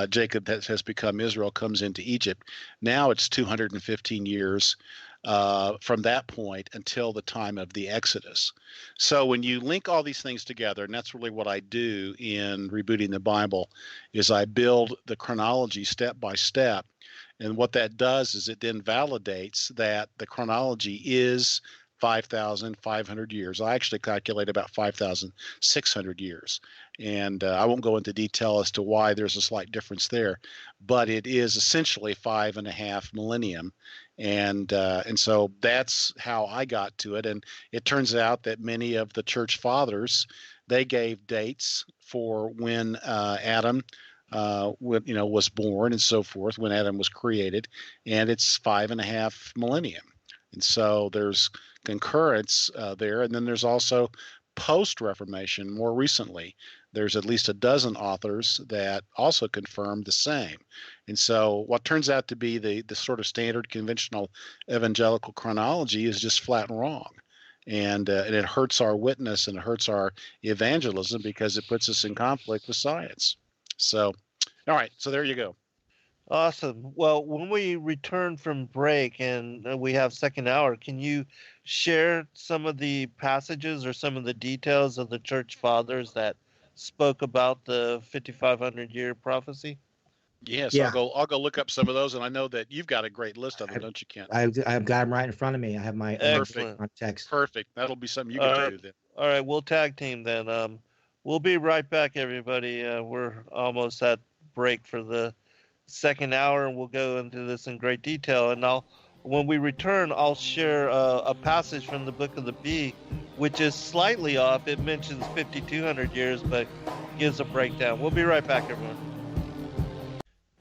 Jacob has become Israel, comes into Egypt. Now it's 215 years from that point until the time of the Exodus. So when you link all these things together, and that's really what I do in Rebooting the Bible, is I build the chronology step by step. And what that does is it then validates that the chronology is 5,500 years. I actually calculate about 5,600 years. And I won't go into detail as to why there's a slight difference there, but it is essentially 5.5 millennium. And so that's how I got to it. And it turns out that many of the church fathers, they gave dates for when Adam was born and so forth, when Adam was created, and it's 5.5 millennium. And so there's concurrence there. And then there's also post-Reformation, more recently. There's at least a dozen authors that also confirm the same. And so what turns out to be the sort of standard conventional evangelical chronology is just flat wrong. And it hurts our witness and it hurts our evangelism because it puts us in conflict with science. So, all right. So there you go. Awesome. Well, when we return from break and we have second hour, can you share some of the passages or some of the details of the church fathers that spoke about the 5,500 year prophecy? Yes, Yeah. I'll go look up some of those, and I know that you've got a great list of them, don't you, Kent? I've got them right in front of me. I have my Excellent. on text. Perfect. That'll be something you get to do then. All right, we'll tag team then. We'll be right back, everybody. We're almost at break for the second hour, and we'll go into this in great detail. And when we return, I'll share a passage from the Book of the Bee, which is slightly off. It mentions 5,200 years, but gives a breakdown. We'll be right back, everyone.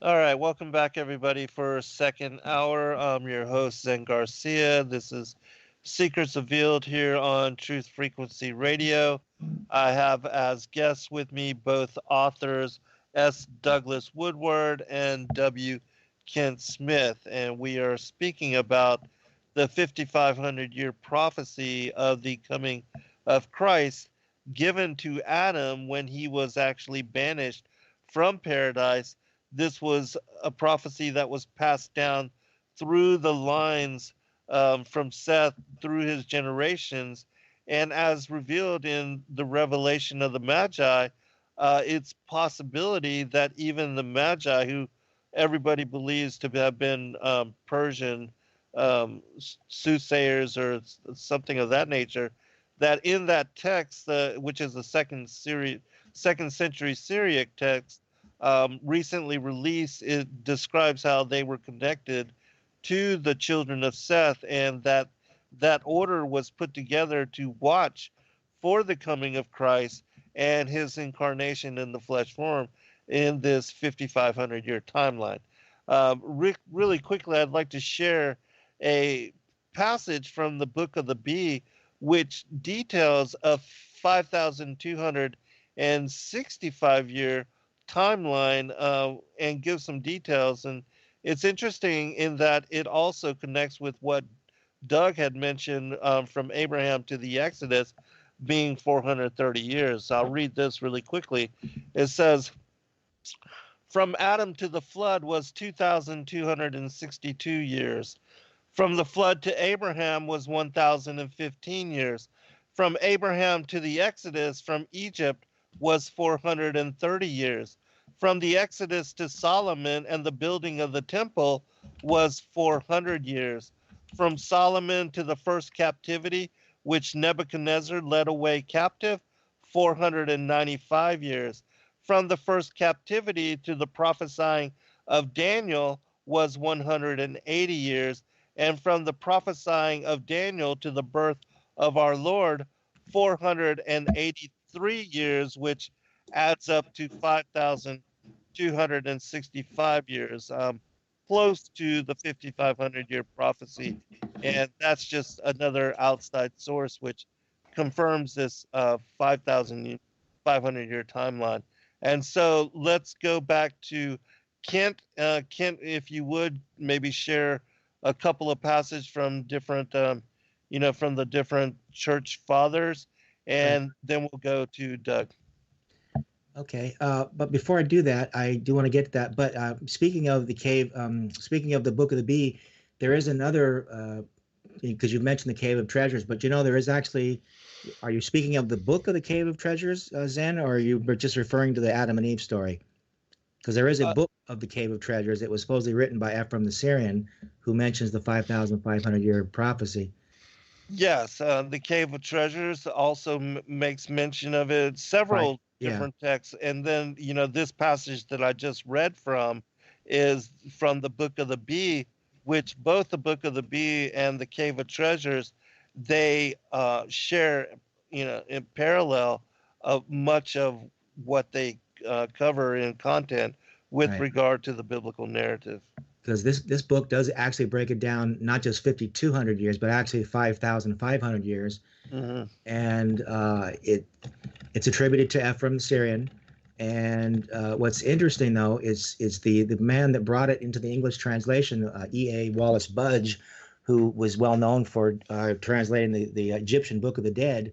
All right, welcome back, everybody, for second hour. I'm your host, Zen Garcia. This is Secrets Revealed here on Truth Frequency Radio. I have as guests with me both authors S. Douglas Woodward and W. Kent Smith, and we are speaking about the 5,500-year prophecy of the coming of Christ given to Adam when he was actually banished from paradise. This was a prophecy that was passed down through the lines from Seth through his generations, and as revealed in the revelation of the Magi, it's possibility that even the Magi, who everybody believes to have been Persian soothsayers or something of that nature, that in that text, which is the second century Syriac text, recently released, it describes how they were connected to the children of Seth, and that order was put together to watch for the coming of Christ and his incarnation in the flesh form in this 5,500 year timeline. Really quickly, I'd like to share a passage from the Book of the Bee, which details a 5,265 year timeline and gives some details. And it's interesting in that it also connects with what Doug had mentioned from Abraham to the Exodus being 430 years. I'll read this really quickly. It says, from Adam to the flood was 2,262 years. From the flood to Abraham was 1,015 years. From Abraham to the Exodus from Egypt was 430 years. From the Exodus to Solomon and the building of the temple was 400 years. From Solomon to the first captivity, which Nebuchadnezzar led away captive, 495 years. From the first captivity to the prophesying of Daniel was 180 years. And from the prophesying of Daniel to the birth of our Lord, 483 years, which adds up to 5,265 years, close to the 5,500 year prophecy. And that's just another outside source which confirms this 5,500 year timeline. And so let's go back to Kent. Kent, if you would maybe share a couple of passages from different, from the different church fathers, and then we'll go to Doug. Okay, but before I do that, I do want to get to that. But speaking of the cave, speaking of the Book of the Bee, there is another, because you mentioned the Cave of Treasures, but there is actually, are you speaking of the Book of the Cave of Treasures, Zen, or are you just referring to the Adam and Eve story? Because there is a book of the Cave of Treasures. It was supposedly written by Ephraim the Syrian, who mentions the 5,500-year prophecy. Yes, the Cave of Treasures also makes mention of it, several different texts. And then, this passage that I just read from is from the Book of the Bee, which both the Book of the Bee and the Cave of Treasures, they share, in parallel of much of what they cover in content with regard to the biblical narrative. Because this book does actually break it down, not just 5,200 years, but actually 5,500 years. Mm-hmm. And it's attributed to Ephraim the Syrian. And what's interesting, though, is the man that brought it into the English translation, E.A. Wallace Budge, who was well known for translating the Egyptian Book of the Dead.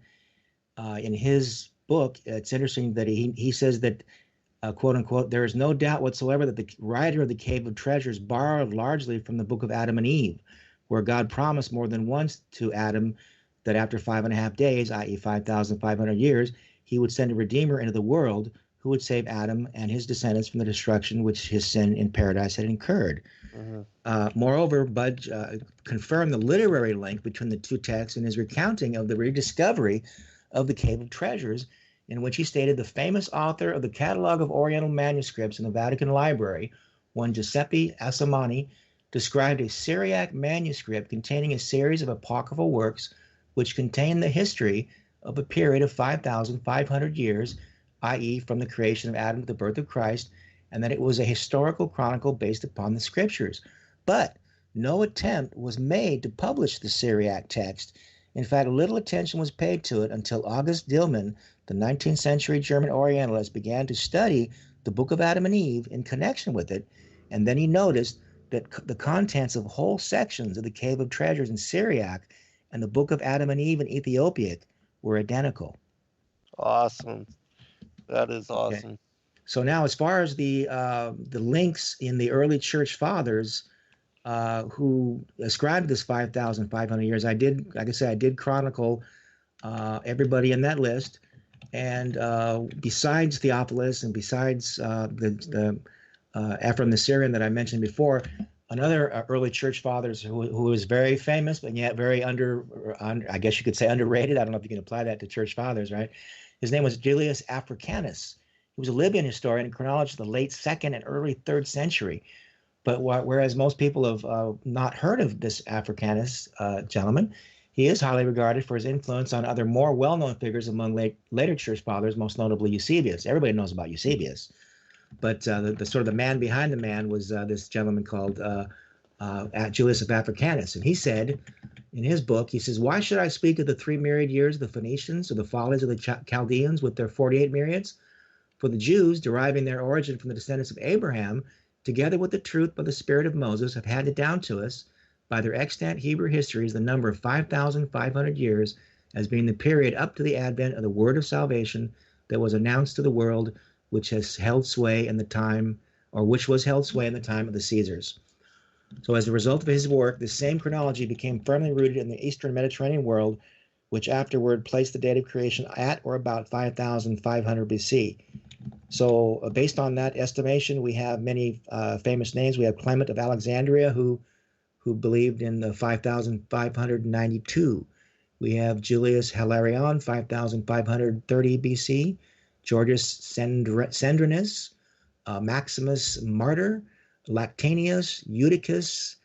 In his book, it's interesting that he says that, quote unquote, there is no doubt whatsoever that the writer of the Cave of Treasures borrowed largely from the book of Adam and Eve, where God promised more than once to Adam that after 5.5 days, i.e. 5,500 years, he would send a Redeemer into the world who would save Adam and his descendants from the destruction which his sin in paradise had incurred. Mm-hmm. Moreover, Budge confirmed the literary link between the two texts in his recounting of the rediscovery of the Cave of Treasures, in which he stated the famous author of the Catalogue of Oriental Manuscripts in the Vatican Library, one Giuseppe Assamani, described a Syriac manuscript containing a series of apocryphal works which contain the history of a period of 5,500 years, i.e. from the creation of Adam to the birth of Christ, and that it was a historical chronicle based upon the scriptures. But no attempt was made to publish the Syriac text. In fact, little attention was paid to it until August Dillmann, the 19th century German Orientalist, began to study the Book of Adam and Eve in connection with it, and then he noticed that the contents of whole sections of the Cave of Treasures in Syriac and the Book of Adam and Eve in Ethiopic were identical. Awesome. That is awesome. Okay. So now, as far as the links in the early church fathers who ascribed this 5,500 years, I did chronicle everybody in that list. And besides Theophilus and besides the Ephraim the Syrian that I mentioned before, another early church fathers who was very famous, but yet very I guess you could say underrated. I don't know if you can apply that to church fathers, right? His name was Julius Africanus. He was a Libyan historian and chronologist of the late 2nd and early 3rd century. But whereas most people have not heard of this Africanus gentleman, he is highly regarded for his influence on other more well-known figures among later church fathers, most notably Eusebius. Everybody knows about Eusebius. But the sort of the man behind the man was this gentleman called Julius of Africanus. And he said in his book, he says, "Why should I speak of the 3 myriad years of the Phoenicians or the follies of the Chaldeans with their 48 myriads? For the Jews, deriving their origin from the descendants of Abraham, together with the truth by the spirit of Moses, have handed down to us by their extant Hebrew histories the number of 5,500 years as being the period up to the advent of the word of salvation that was announced to the world, which has held sway in the time, or which was held sway in the time of the Caesars." So as a result of his work, this same chronology became firmly rooted in the Eastern Mediterranean world, which afterward placed the date of creation at or about 5,500 BC. So based on that estimation, we have many famous names. We have Clement of Alexandria, who believed in the 5,592. We have Julius Hilarion, 5,530 BC, Georgius Sandrinus, Maximus Martyr, Lactanius, Eutychus,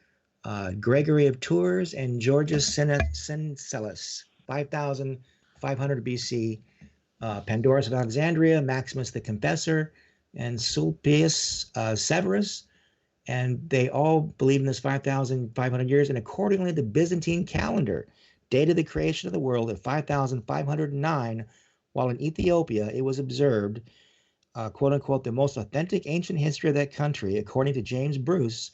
Gregory of Tours, and Georgius Syncellus, 5,500 BC, Pandorus of Alexandria, Maximus the Confessor, and Sulpius Severus. And they all believe in this 5,500 years. And accordingly, the Byzantine calendar dated the creation of the world at 5,509, while in Ethiopia it was observed, quote unquote, the most authentic ancient history of that country, according to James Bruce.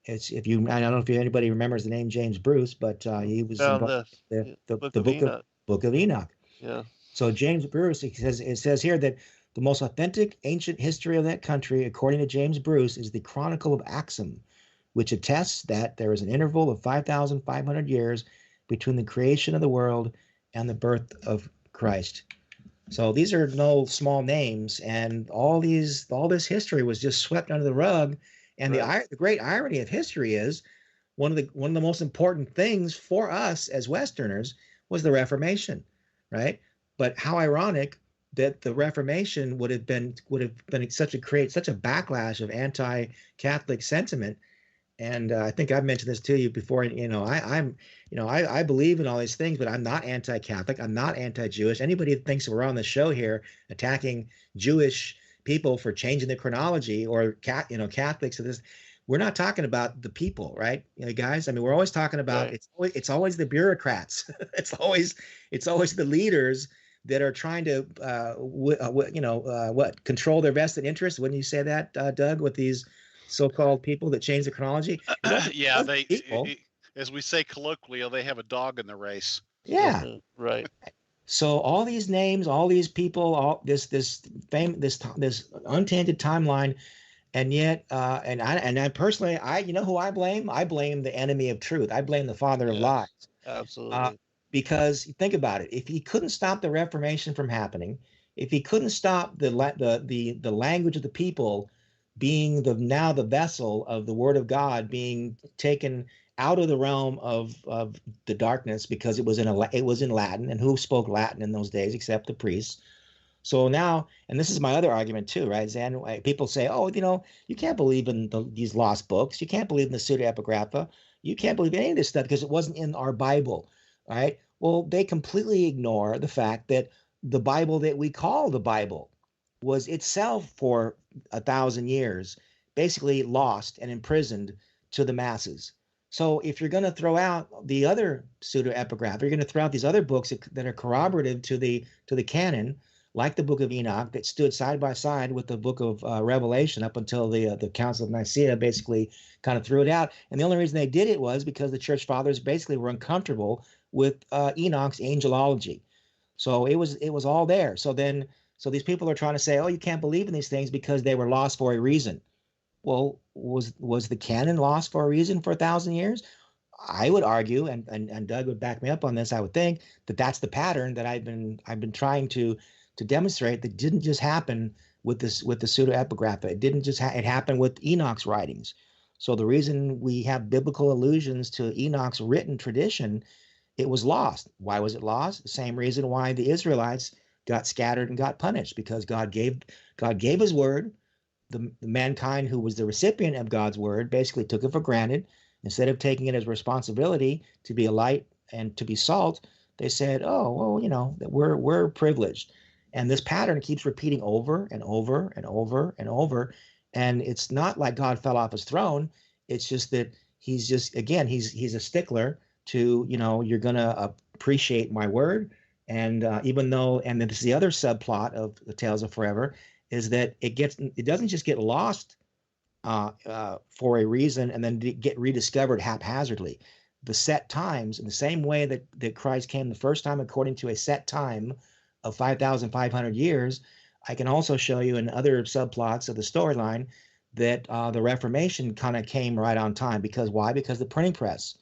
I don't know if anybody remembers the name James Bruce, but he was in the Book of Enoch. Yeah. So James Bruce, it says here that the most authentic ancient history of that country, according to James Bruce, is the Chronicle of Axum, which attests that there is an interval of 5,500 years between the creation of the world and the birth of Christ. So these are no small names, and all this history was just swept under the rug. And the great irony of history is one of the most important things for us as Westerners was the Reformation, right? But how ironic that the Reformation would have been create such a backlash of anti-Catholic sentiment. And I think I've mentioned this to you before. I believe in all these things, but I'm not anti-Catholic. I'm not anti-Jewish. Anybody who thinks we're on the show here attacking Jewish people for changing the chronology or Catholics, we're not talking about the people, right? Guys. I mean, we're always talking about it's always the bureaucrats. it's always the leaders that are trying to control their vested interests. Wouldn't you say that, Doug? With these so-called people that change the chronology. Yeah, as we say colloquially, they have a dog in the race. Yeah, right. So all these names, all these people, all this untainted timeline, and yet, and I personally, you know who I blame? I blame the enemy of truth. I blame the father of lies. Absolutely. Because think about it, if he couldn't stop the Reformation from happening, if he couldn't stop the language of the people being the vessel of the word of God being taken out of the realm of the darkness, because it was in Latin, and who spoke Latin in those days except the priests. So now, and this is my other argument too, right, Zan? People say, oh, you can't believe in these lost books. You can't believe in the pseudepigrapha. You can't believe in any of this stuff because it wasn't in our Bible, right? Well, they completely ignore the fact that the Bible that we call the Bible was itself for 1,000 years basically lost and imprisoned to the masses. So if you're going to throw out the other pseudepigrapha, you're going to throw out these other books that are corroborative to the canon, like the Book of Enoch, that stood side by side with the Book of Revelation up until the Council of Nicaea basically kind of threw it out. And the only reason they did it was because the church fathers basically were uncomfortable with Enoch's angelology. So it was all there. So these people are trying to say, oh, you can't believe in these things because they were lost for a reason. Well, was the canon lost for a reason for 1,000 years? I would argue, and Doug would back me up on this, I would think that that's the pattern that I've been trying to demonstrate, that didn't just happen with the pseudepigrapha. It didn't just it happened with Enoch's writings. So the reason we have biblical allusions to Enoch's written tradition, it was lost. Why was it lost? The same reason why the Israelites got scattered and got punished, because God gave his word. The mankind who was the recipient of God's word basically took it for granted. Instead of taking it as responsibility to be a light and to be salt, they said, oh, well, that we're privileged. And this pattern keeps repeating over and over and over and over. And it's not like God fell off his throne. It's just that he's a stickler to, you're going to appreciate my word. And and this is the other subplot of the Tales of Forever, is that it doesn't just get lost for a reason and then get rediscovered haphazardly. The set times, in the same way that Christ came the first time according to a set time of 5,500 years, I can also show you in other subplots of the storyline that the Reformation kind of came right on time. Because why? Because the printing press.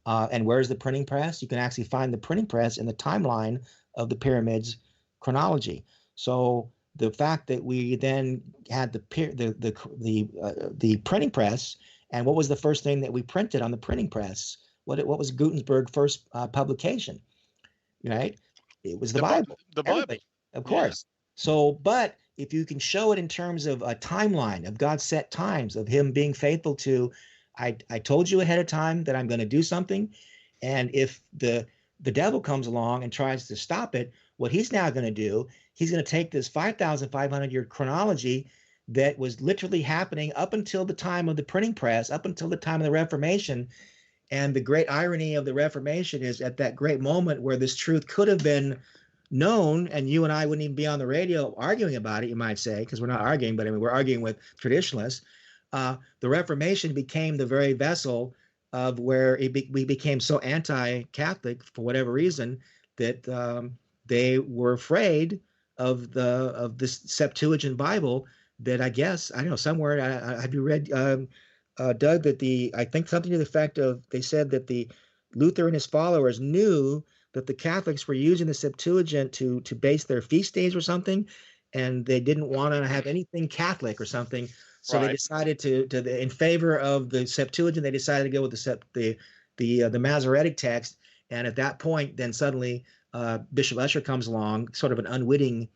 And where's the printing press? You can actually find the printing press in the timeline of the pyramids chronology. So the fact that we then had the printing press, and what was the first thing that we printed on the printing press? What was Gutenberg's first publication? Right? It was the Bible. The Bible, of course. Yeah. So, but if you can show it in terms of a timeline of God's set times, of him being faithful to, I told you ahead of time that I'm going to do something, and if the devil comes along and tries to stop it, what he's now going to do, he's going to take this 5,500 year chronology that was literally happening up until the time of the printing press, up until the time of the Reformation. And the great irony of the Reformation is, at that great moment where this truth could have been known, and you and I wouldn't even be on the radio arguing about it, you might say, because we're not arguing, but I mean, we're arguing with traditionalists. The Reformation became the very vessel of where we became so anti-Catholic for whatever reason that they were afraid of this Septuagint Bible that I guess, I don't know, somewhere, have you read, Doug, that I think something to the effect of, they said that the Luther and his followers knew that the Catholics were using the Septuagint to base their feast days or something, and they didn't want to have anything Catholic or something. So they decided to in favor of the Septuagint, they decided to go with the Masoretic text. And at that point, then suddenly Bishop Ussher comes along, sort of an unwitting,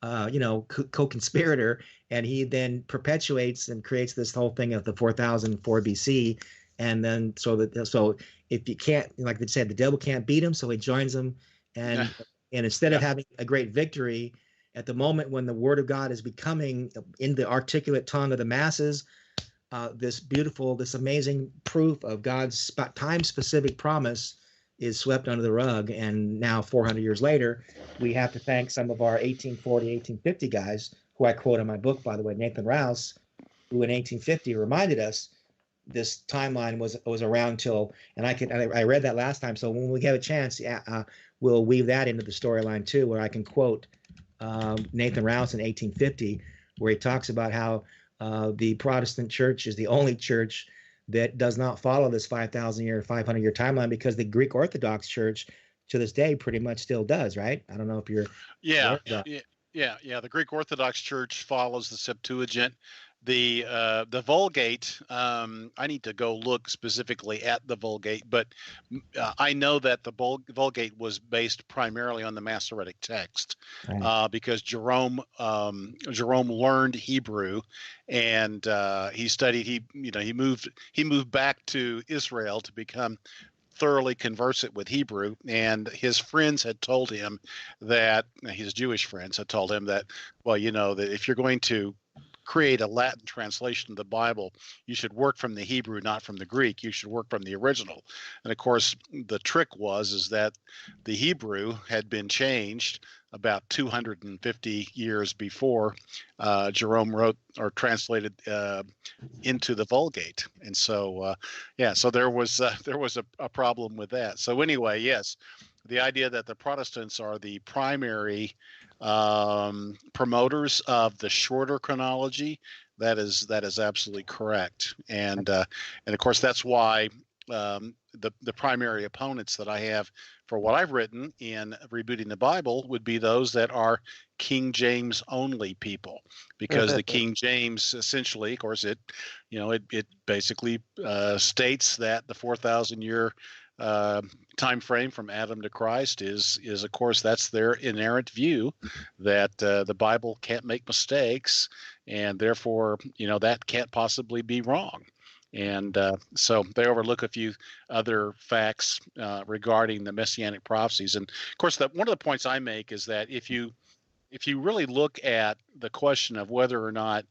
co-conspirator, and he then perpetuates and creates this whole thing of the 4004 BC. And then so if you can't, like they said, the devil can't beat him, so he joins them. And instead of having a great victory at the moment when the word of God is becoming in the articulate tongue of the masses, this amazing proof of God's time-specific promise is swept under the rug. And now 400 years later, we have to thank some of our 1840, 1850 guys, who I quote in my book, by the way, Nathan Rouse, who in 1850 reminded us this timeline was around till, and I read that last time. So when we get a chance, we'll weave that into the storyline too, where I can quote Nathan Rouse in 1850, where he talks about how the Protestant church is the only church that does not follow this 500-year timeline, because the Greek Orthodox Church to this day pretty much still does, right? I don't know if you're Yeah. The Greek Orthodox Church follows the Septuagint. The Vulgate, I need to go look specifically at the Vulgate, but I know that the Vulgate was based primarily on the Masoretic text, because Jerome learned Hebrew, and he studied. He moved back to Israel to become thoroughly conversant with Hebrew, and his friends had told him that, his Jewish friends had told him that, well, that if you're going to create a Latin translation of the Bible, you should work from the Hebrew, not from the Greek. You should work from the original. And of course, the trick is that the Hebrew had been changed about 250 years before Jerome wrote or translated into the Vulgate. And so, so there was a problem with that. So anyway, yes, the idea that the Protestants are the primary promoters of the shorter chronology, that is absolutely correct. And of course, that's why the primary opponents that I have for what I've written in Rebooting the Bible would be those that are King James only people, because the King James essentially, of course, it basically states that the 4,000-year time frame from Adam to Christ is of course, that's their inerrant view that the Bible can't make mistakes, and therefore that can't possibly be wrong. And so they overlook a few other facts regarding the messianic prophecies. And of course, one of the points I make is that if you really look at the question of whether or not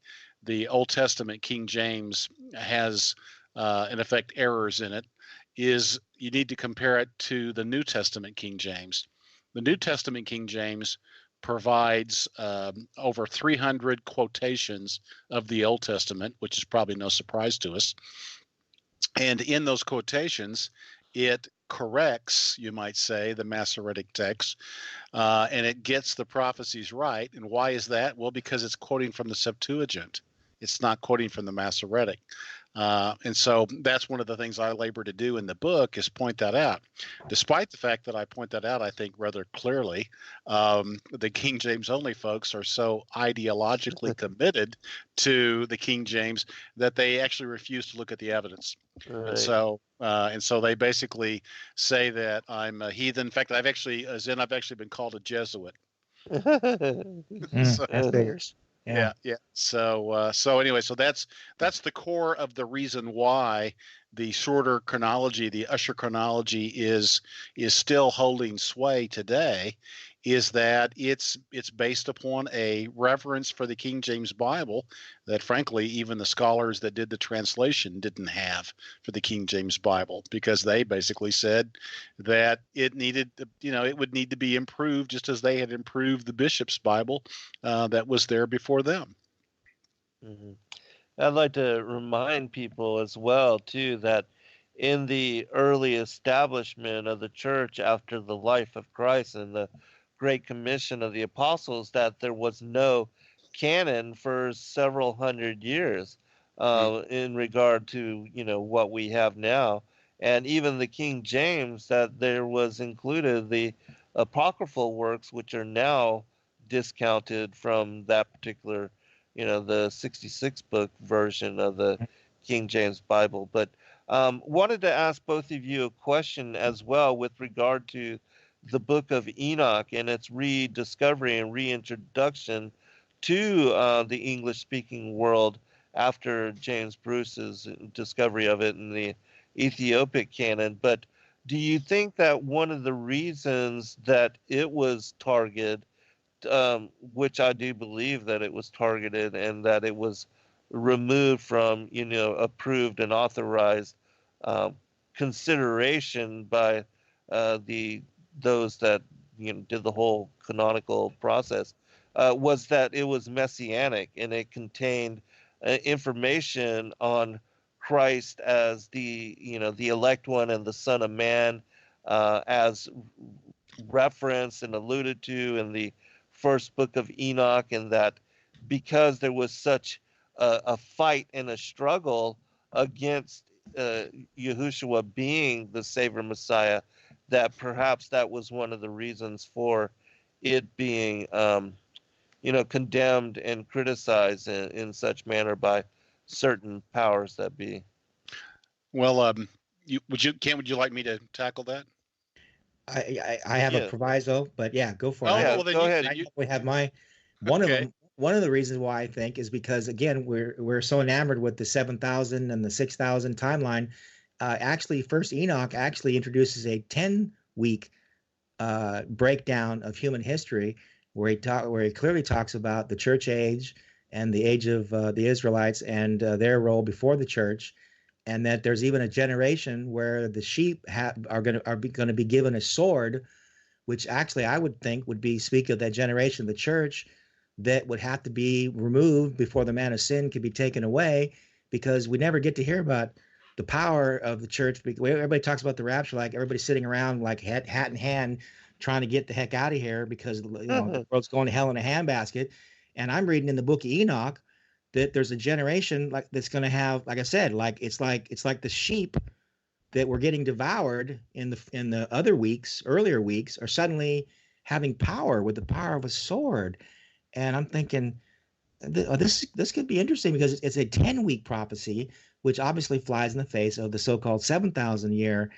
the Old Testament King James has in effect errors in it, is you need to compare it to the New Testament King James. The New Testament King James provides over 300 quotations of the Old Testament, which is probably no surprise to us. And in those quotations, it corrects, you might say, the Masoretic text, and it gets the prophecies right. And why is that? Well, because it's quoting from the Septuagint. It's not quoting from the Masoretic. And so that's one of the things I labor to do in the book, is point that out. Despite the fact that I point that out, I think rather clearly, the King James only folks are so ideologically committed to the King James that they actually refuse to look at the evidence. Right. And so they basically say that I'm a heathen. In fact, I've actually been called a Jesuit. That figures. Yeah. So anyway, so that's the core of the reason why the shorter chronology, the Ussher chronology, is still holding sway today, is that it's based upon a reverence for the King James Bible that, frankly, even the scholars that did the translation didn't have for the King James Bible, because they basically said that it needed, it would need to be improved, just as they had improved the Bishop's Bible that was there before them. Mm-hmm. I'd like to remind people as well, too, that in the early establishment of the church after the life of Christ in the Great Commission of the Apostles, that there was no canon for several hundred years in regard to, what we have now. And even the King James, that there was included the apocryphal works, which are now discounted from that particular, the 66 book version of the King James Bible. But wanted to ask both of you a question as well with regard to the book of Enoch and its rediscovery and reintroduction to the English speaking world after James Bruce's discovery of it in the Ethiopic canon. But do you think that one of the reasons that it was targeted, which I do believe that it was targeted and that it was removed from, approved and authorized consideration by those that did the whole canonical process, was that it was messianic and it contained information on Christ as the elect one and the Son of Man, as referenced and alluded to in the first book of Enoch, and that because there was such a fight and a struggle against Yahushua being the Savior Messiah, that perhaps that was one of the reasons for it being, condemned and criticized in such manner by certain powers that be. Well, would you like me to tackle that? I have a proviso, but yeah, go for it. Well, then go ahead. We have one Okay. of them. One of the reasons why I think is because, again, we're so enamored with the 7,000 and the 6,000 timeline. Actually, First Enoch actually introduces a 10-week breakdown of human history, where he clearly talks about the church age and the age of the Israelites and their role before the church, and that there's even a generation where the sheep are going to be given a sword, which actually I would think would be speak of that generation of the church that would have to be removed before the man of sin could be taken away, because we never get to hear about the power of the church. Everybody talks about the rapture like everybody's sitting around like hat in hand trying to get the heck out of here because the world's going to hell in a handbasket. And I'm reading in the book of Enoch that there's a generation like that's going to have, like I said, it's like the sheep that were getting devoured in the earlier weeks are suddenly having power with the power of a sword. And I'm thinking this could be interesting because it's a 10-week prophecy, which obviously flies in the face of the so-called 7,000 year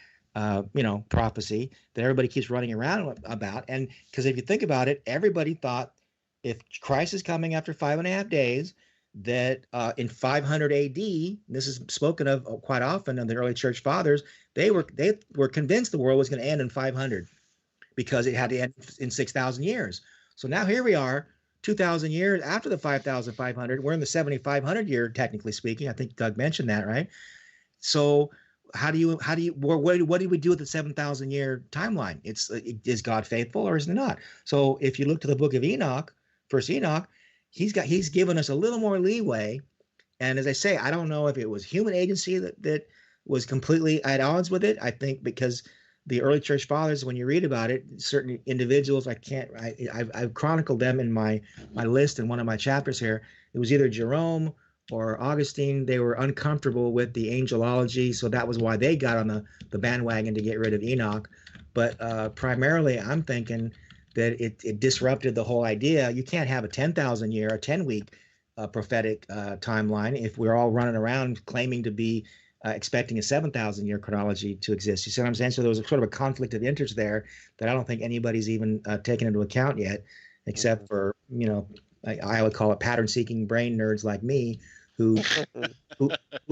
prophecy that everybody keeps running around about. And because if you think about it, everybody thought if Christ is coming after 5.5 days, that in 500 AD, this is spoken of quite often in the early church fathers, they were convinced the world was going to end in 500 because it had to end in 6,000 years. So now here we are, 2,000 years after the 5,500. We're in the 7,500 year, technically speaking. I think Doug mentioned that, right? So what do we do with the 7,000 year timeline? Is God faithful or is it not? So if you look to the book of Enoch, First Enoch, he's given us a little more leeway. And as I say, I don't know if it was human agency that was completely at odds with it. I think because the early church fathers, when you read about it, certain individuals, I've chronicled them in my list in one of my chapters here. It was either Jerome or Augustine. They were uncomfortable with the angelology, so that was why they got on the bandwagon to get rid of Enoch. But primarily, I'm thinking that it disrupted the whole idea. You can't have a 10,000 year, a 10-week prophetic timeline if we're all running around claiming to be expecting a 7,000 year chronology to exist. You see what I'm saying? So there was sort of a conflict of interest there that I don't think anybody's even taken into account yet, except for, I would call it pattern-seeking brain nerds like me who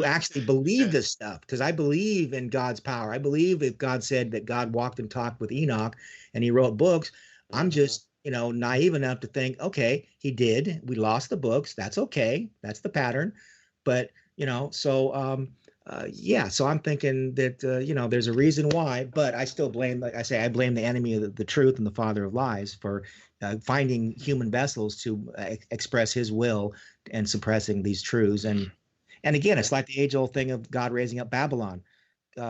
actually believe this stuff, because I believe in God's power. I believe if God said that God walked and talked with Enoch and he wrote books, I'm just, naive enough to think, okay, he did. We lost the books. That's okay. That's the pattern. But, so I'm thinking that, there's a reason why, but I still blame, like I say, I blame the enemy of the truth and the father of lies for finding human vessels to express his will and suppressing these truths. And again, it's like the age-old thing of God raising up Babylon.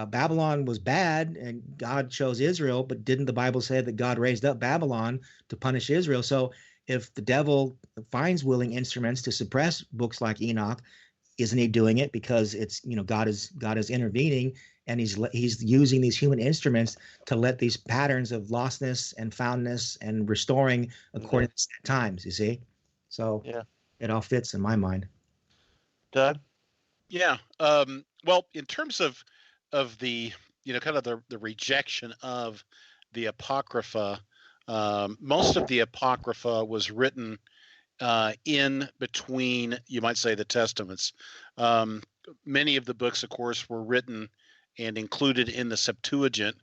Babylon was bad and God chose Israel, but didn't the Bible say that God raised up Babylon to punish Israel? So if the devil finds willing instruments to suppress books like Enoch, isn't he doing it because it's, God is intervening, and he's using these human instruments to let these patterns of lostness and foundness and restoring according to times, you see? So Yeah. it all fits in my mind. Doug? Yeah. Well, in terms of the kind of the rejection of the Apocrypha, most of the Apocrypha was written in between, you might say, the Testaments. Many of the books, of course, were written and included in the Septuagint.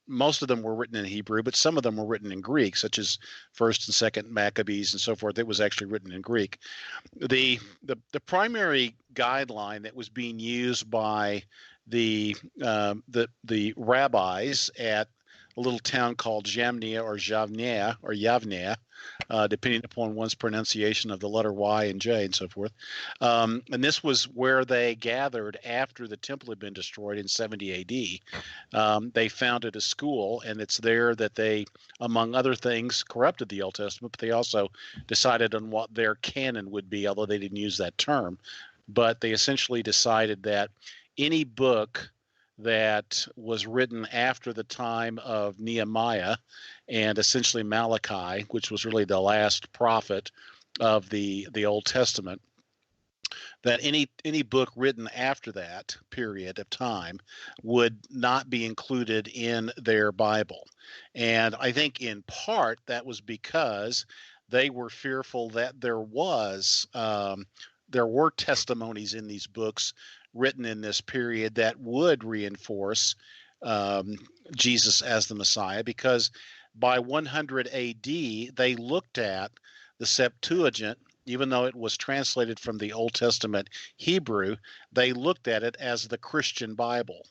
Most of them were written in Hebrew, but some of them were written in Greek, such as First and Second Maccabees and so forth. It was actually written in Greek. The primary guideline that was being used by the rabbis at a little town called Jamnia or Yavnea, depending upon one's pronunciation of the letter Y and J and so forth. And this was where they gathered after the temple had been destroyed in 70 AD. They founded a school, and it's there that they, among other things, corrupted the Old Testament, but they also decided on what their canon would be, although they didn't use that term. But they essentially decided that any book that was written after the time of Nehemiah and essentially Malachi, which was really the last prophet of the Old Testament, that any book written after that period of time would not be included in their Bible. And I think in part that was because they were fearful that there were testimonies in these books written in this period that would reinforce Jesus as the Messiah, because by 100 AD, they looked at the Septuagint, even though it was translated from the Old Testament Hebrew, they looked at it as the Christian Bible.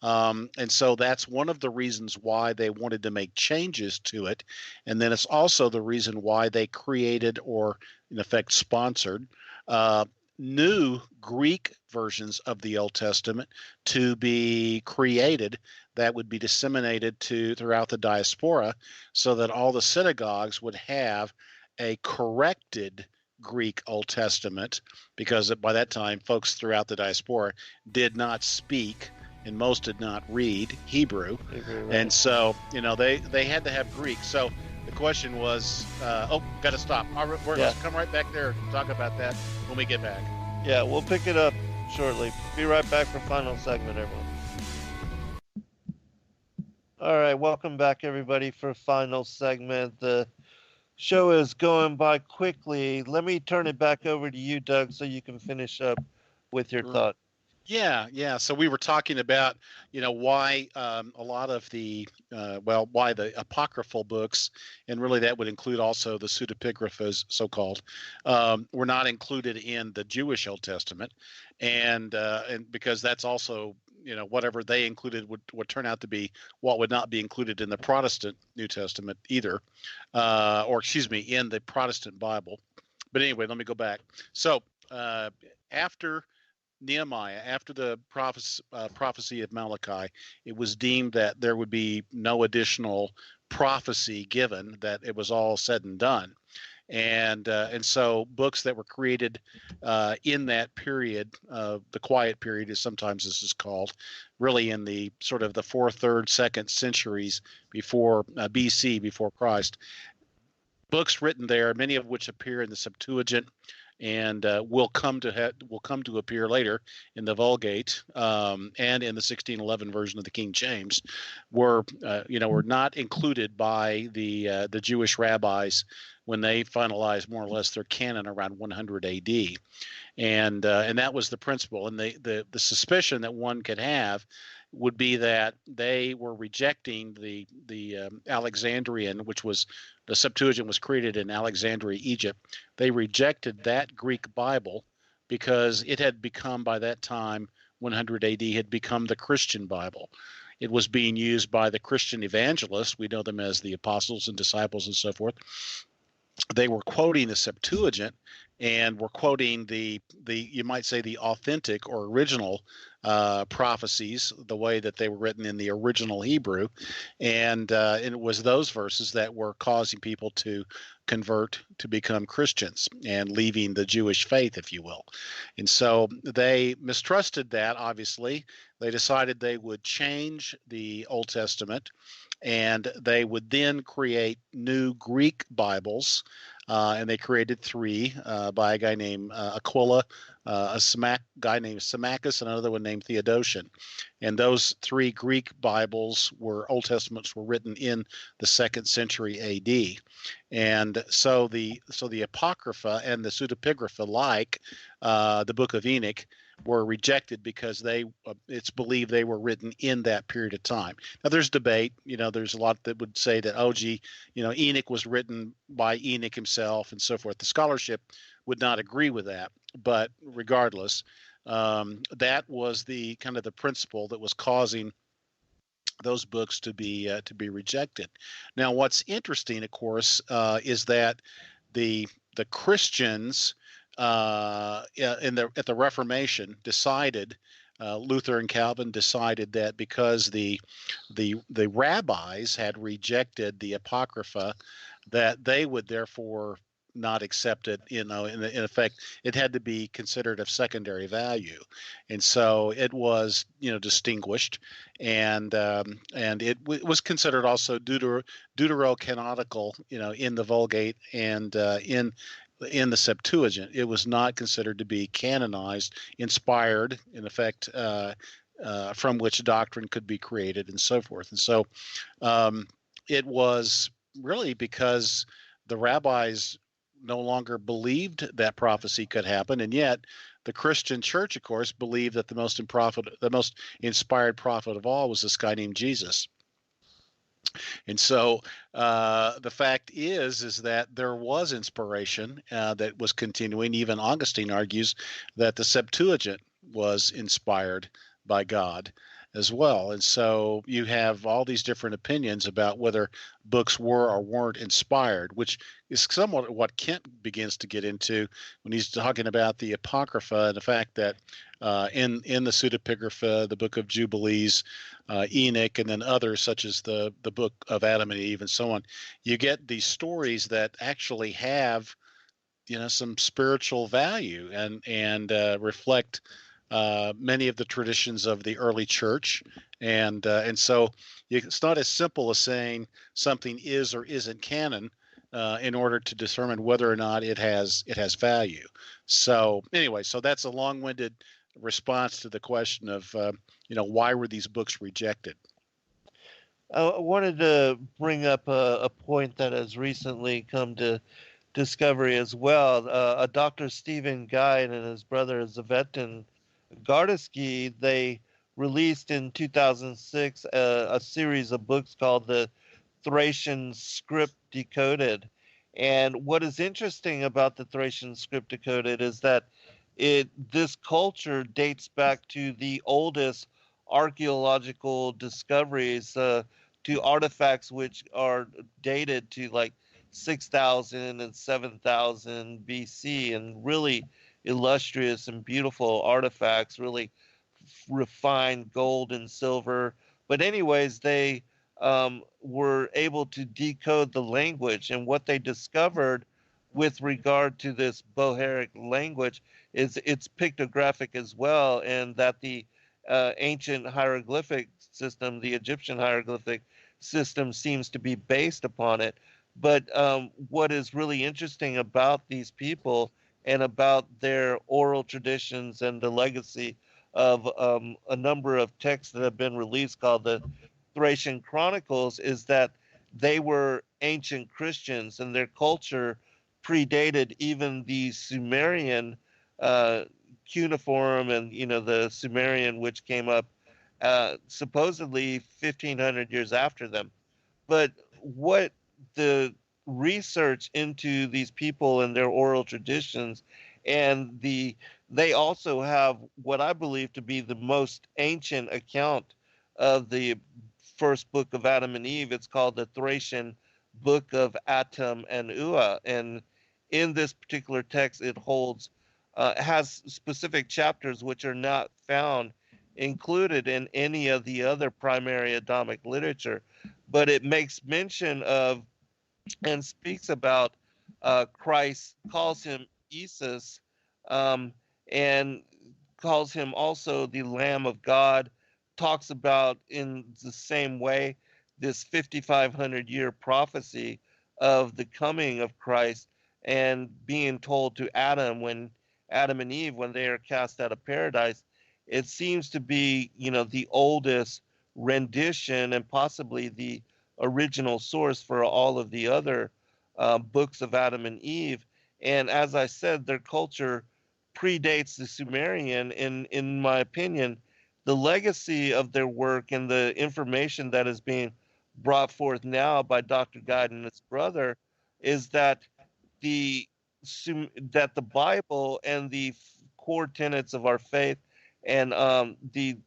And so that's one of the reasons why they wanted to make changes to it. And then it's also the reason why they created, or in effect sponsored, new Greek versions of the Old Testament to be created that would be disseminated throughout the diaspora, so that all the synagogues would have a corrected Greek Old Testament, because by that time folks throughout the diaspora did not speak and most did not read Hebrew. Right. And so they had to have Greek. So the question was, got to stop. We're going to come right back there and talk about that when we get back. Yeah, we'll pick it up shortly. Be right back for final segment, everyone. All right, welcome back, everybody, for final segment. The show is going by quickly. Let me turn it back over to you, Doug, so you can finish up with your thought. Yeah. So we were talking about, why a lot of why the apocryphal books, and really that would include also the pseudepigraphas, so-called, were not included in the Jewish Old Testament, and because that's also, whatever they included would turn out to be what would not be included in the Protestant New Testament either, in the Protestant Bible. But anyway, let me go back. So after Nehemiah, after the prophecy of Malachi, it was deemed that there would be no additional prophecy given, that it was all said and done. And so books that were created in that period, the quiet period, as sometimes this is called, really in the sort of the 4th, 3rd, 2nd centuries before BC, before Christ, books written there, many of which appear in the Septuagint, and will come to appear later in the Vulgate and in the 1611 version of the King James, were not included by the Jewish rabbis when they finalized more or less their canon around 100 AD, and that was the principle. And the suspicion that one could have would be that they were rejecting the Alexandrian, which was the Septuagint was created in Alexandria, Egypt. They rejected that Greek Bible because it had become, by that time, 100 AD, had become the Christian Bible. It was being used by the Christian evangelists. We know them as the apostles and disciples and so forth. They were quoting the Septuagint, and were quoting the you might say the authentic or original prophecies, the way that they were written in the original Hebrew, and it was those verses that were causing people to convert to become Christians and leaving the Jewish faith, if you will. And so they mistrusted that. Obviously, they decided they would change the Old Testament, and they would then create new Greek Bibles. And they created three by a guy named Aquila, guy named Symmachus, and another one named Theodotion. And those three Greek Bibles Old Testaments were written in the 2nd century AD. And so the Apocrypha and the Pseudepigrapha, like the Book of Enoch, were rejected because it's believed they were written in that period of time. Now there's debate, there's a lot that would say that, Enoch was written by Enoch himself and so forth. The scholarship would not agree with that, but regardless, that was the kind of the principle that was causing those books to be rejected. Now, what's interesting, of course, is that the Christians at the Reformation decided, Luther and Calvin decided that because the rabbis had rejected the Apocrypha, that they would therefore not accept it. In effect, it had to be considered of secondary value, and so it was distinguished, and it was considered also deuterocanonical, in the Vulgate and in the Septuagint. It was not considered to be canonized, inspired, in effect, from which doctrine could be created and so forth. And so it was really because the rabbis no longer believed that prophecy could happen, and yet the Christian church, of course, believed that the most inspired prophet of all was this guy named Jesus. And so the fact is that there was inspiration that was continuing. Even Augustine argues that the Septuagint was inspired by God as well. And so you have all these different opinions about whether books were or weren't inspired, which is somewhat what Kent begins to get into when he's talking about the Apocrypha and the fact that in the Pseudepigrapha, the Book of Jubilees, Enoch, and then others such as the Book of Adam and Eve and so on, you get these stories that actually have some spiritual value and reflect many of the traditions of the early church, and so it's not as simple as saying something is or isn't canon in order to determine whether or not it has value. So anyway, so that's a long-winded response to the question of why were these books rejected. I wanted to bring up a point that has recently come to discovery as well. A Dr. Stephen Guide and his brother Zavetin Gardaski, they released in 2006 a series of books called the Thracian Script Decoded. And what is interesting about the Thracian Script Decoded is that this culture dates back to the oldest archaeological discoveries, to artifacts which are dated to like 6,000 and 7,000 BC, and really illustrious and beautiful artifacts, really refined gold and silver. But anyways, they were able to decode the language, and what they discovered with regard to this Bohairic language is it's pictographic as well, and that the ancient hieroglyphic system, the Egyptian hieroglyphic system, seems to be based upon it. But what is really interesting about these people and about their oral traditions and the legacy of a number of texts that have been released called the Thracian Chronicles is that they were ancient Christians, and their culture predated even the Sumerian cuneiform and the Sumerian, which came up supposedly 1,500 years after them. But what the research into these people and their oral traditions, and they also have what I believe to be the most ancient account of the first book of Adam and Eve. It's called the Thracian Book of Atum and Ua, and in this particular text, it holds has specific chapters which are not found included in any of the other primary Adamic literature, but it makes mention of and speaks about Christ, calls him Jesus, um, and calls him also the Lamb of God, talks about in the same way this 5,500 year prophecy of the coming of Christ and being told to Adam and Eve, when they are cast out of paradise. It seems to be, the oldest rendition and possibly the original source for all of the other books of Adam and Eve. And as I said, their culture predates the Sumerian. In my opinion, the legacy of their work and the information that is being brought forth now by Dr. Guide and his brother is that the the Bible and the core tenets of our faith and the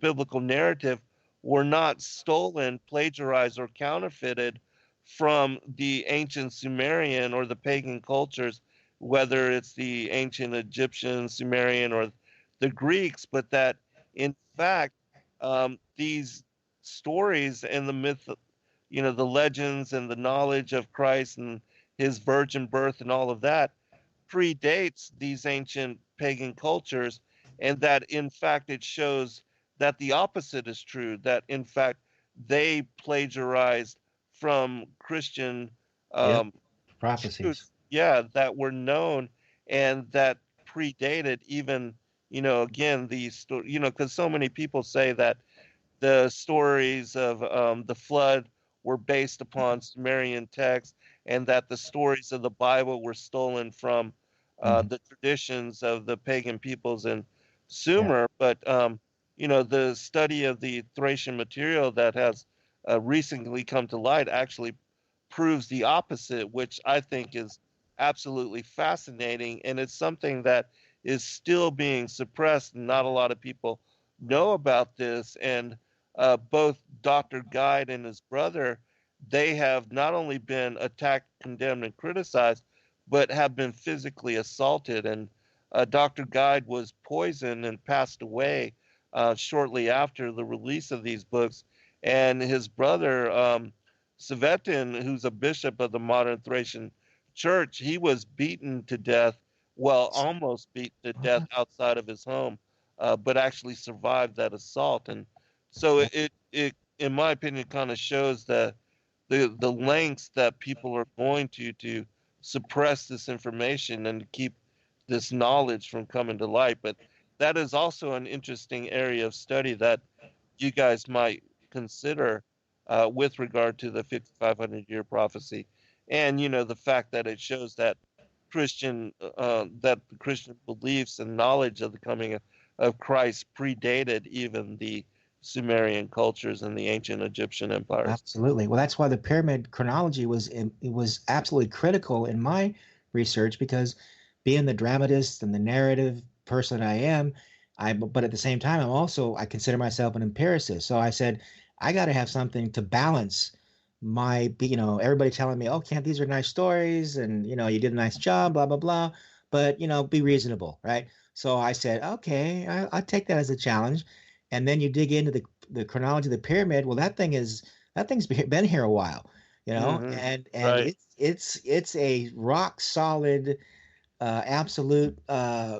biblical narrative were not stolen, plagiarized, or counterfeited from the ancient Sumerian or the pagan cultures, whether it's the ancient Egyptian, Sumerian, or the Greeks, but that in fact these stories and the myth, the legends and the knowledge of Christ and his virgin birth and all of that predates these ancient pagan cultures, and that in fact it shows that the opposite is true, that in fact they plagiarized from Christian Yep. truths, Prophecies. yeah, that were known and that predated even, again, because so many people say that the stories of the flood were based upon Sumerian texts, and that the stories of the Bible were stolen from Mhm. the traditions of the pagan peoples in Yeah. Sumer. But the study of the Thracian material that has recently come to light actually proves the opposite, which I think is absolutely fascinating, and it's something that is still being suppressed, and not a lot of people know about this. And both Dr. Guide and his brother, they have not only been attacked, condemned, and criticized, but have been physically assaulted. And Dr. Guide was poisoned and passed away shortly after the release of these books. And his brother, Savetin, who's a bishop of the modern Thracian church, he was beaten to death, well, almost beaten to death outside of his home, but actually survived that assault. And so it in my opinion, kind of shows the lengths that people are going to suppress this information and to keep this knowledge from coming to light. But that is also an interesting area of study that you guys might consider with regard to the 5,500 year prophecy, and the fact that it shows that that the Christian beliefs and knowledge of the coming of Christ predated even the Sumerian cultures and the ancient Egyptian empires. Absolutely. Well, that's why the pyramid chronology it was absolutely critical in my research, because being the dramatist and the narrative person I am, but at the same time I consider myself an empiricist. So I said I got to have something to balance everybody telling me, "Oh, Kent, these are nice stories, and you did a nice job, blah blah blah," but be reasonable, right? So I said, okay, I'll take that as a challenge. And then you dig into the chronology of the pyramid. Well, that thing's been here a while, Hmm. and Right. it's a rock solid, absolute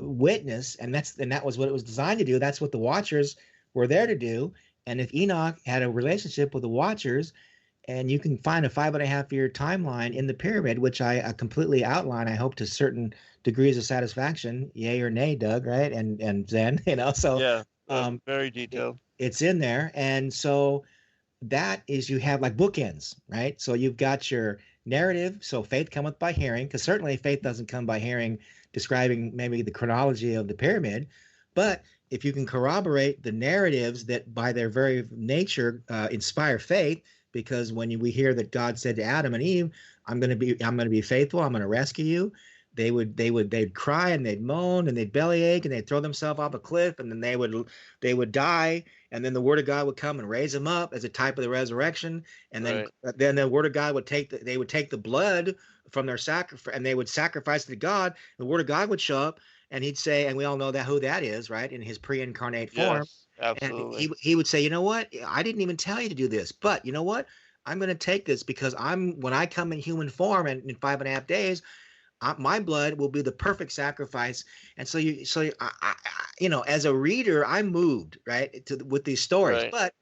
witness, and that was what it was designed to do. That's what the Watchers were there to do. And if Enoch had a relationship with the Watchers, and you can find a 5.5 year timeline in the pyramid, which I completely outline, I hope, to certain degrees of satisfaction, yay or nay, Doug, right? And Zen, so Yeah. um, Very detailed. it's in there. And so that is, you have like bookends, right? So you've got your narrative. So faith cometh by hearing, because certainly faith doesn't come by hearing, describing maybe the chronology of the pyramid. But if you can corroborate the narratives that by their very nature inspire faith, because when we hear that God said to Adam and Eve, I'm going to be faithful, I'm going to rescue you, they'd cry and they'd moan and they'd bellyache and they'd throw themselves off a cliff, and then they would die, and then the word of God would come and raise him up as a type of the resurrection, and then the word of God would they would take the blood from their sacrifice, and they would sacrifice to God. The word of God would show up, and he'd say, and we all know that who that is, right? In his pre-incarnate form. Yes, absolutely. And he would say, you know what? I didn't even tell you to do this, but you know what? I'm going to take this because when I come in human form and in 5.5 days, my blood will be the perfect sacrifice. And so as a reader, I'm moved, right, with these stories, Right.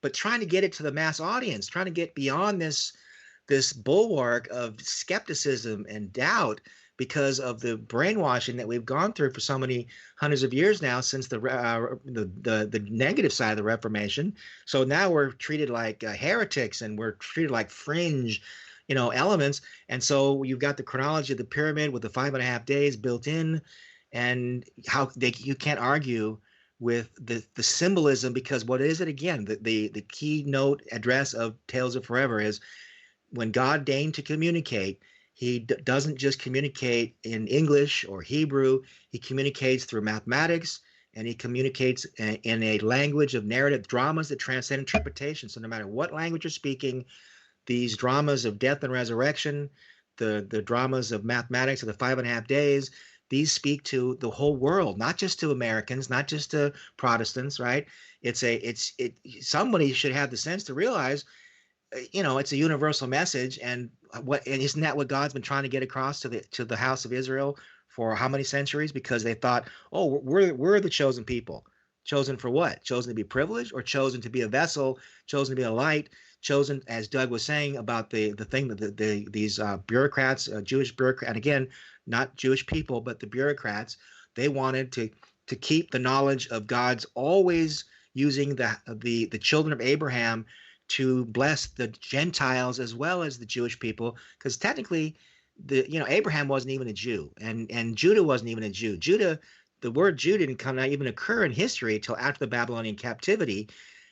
but trying to get it to the mass audience, trying to get beyond this bulwark of skepticism and doubt because of the brainwashing that we've gone through for so many hundreds of years now since the negative side of the Reformation. So now we're treated like heretics, and we're treated like fringe, elements. And so you've got the chronology of the pyramid with the 5.5 days built in, and you can't argue with the symbolism, because what is it again? The keynote address of Tales of Forever is when God deigned to communicate. He doesn't just communicate in English or Hebrew. He communicates through mathematics, and he communicates in a language of narrative dramas that transcend interpretation. So no matter what language you're speaking, these dramas of death and resurrection, the dramas of mathematics of the 5.5 days, these speak to the whole world, not just to Americans, not just to Protestants, right? Somebody should have the sense to realize, it's a universal message, and isn't that what God's been trying to get across to the house of Israel for how many centuries? Because they thought, oh, we're the chosen people. Chosen for what? Chosen to be privileged, or chosen to be a vessel, chosen to be a light, chosen, as Doug was saying about the thing that these bureaucrats, Jewish bureaucrats, and again, not Jewish people, but the bureaucrats, they wanted to keep the knowledge of God's always using the children of Abraham to bless the Gentiles as well as the Jewish people, because technically, Abraham wasn't even a Jew, and Judah wasn't even a Jew. The word Jew didn't even occur in history until after the Babylonian captivity,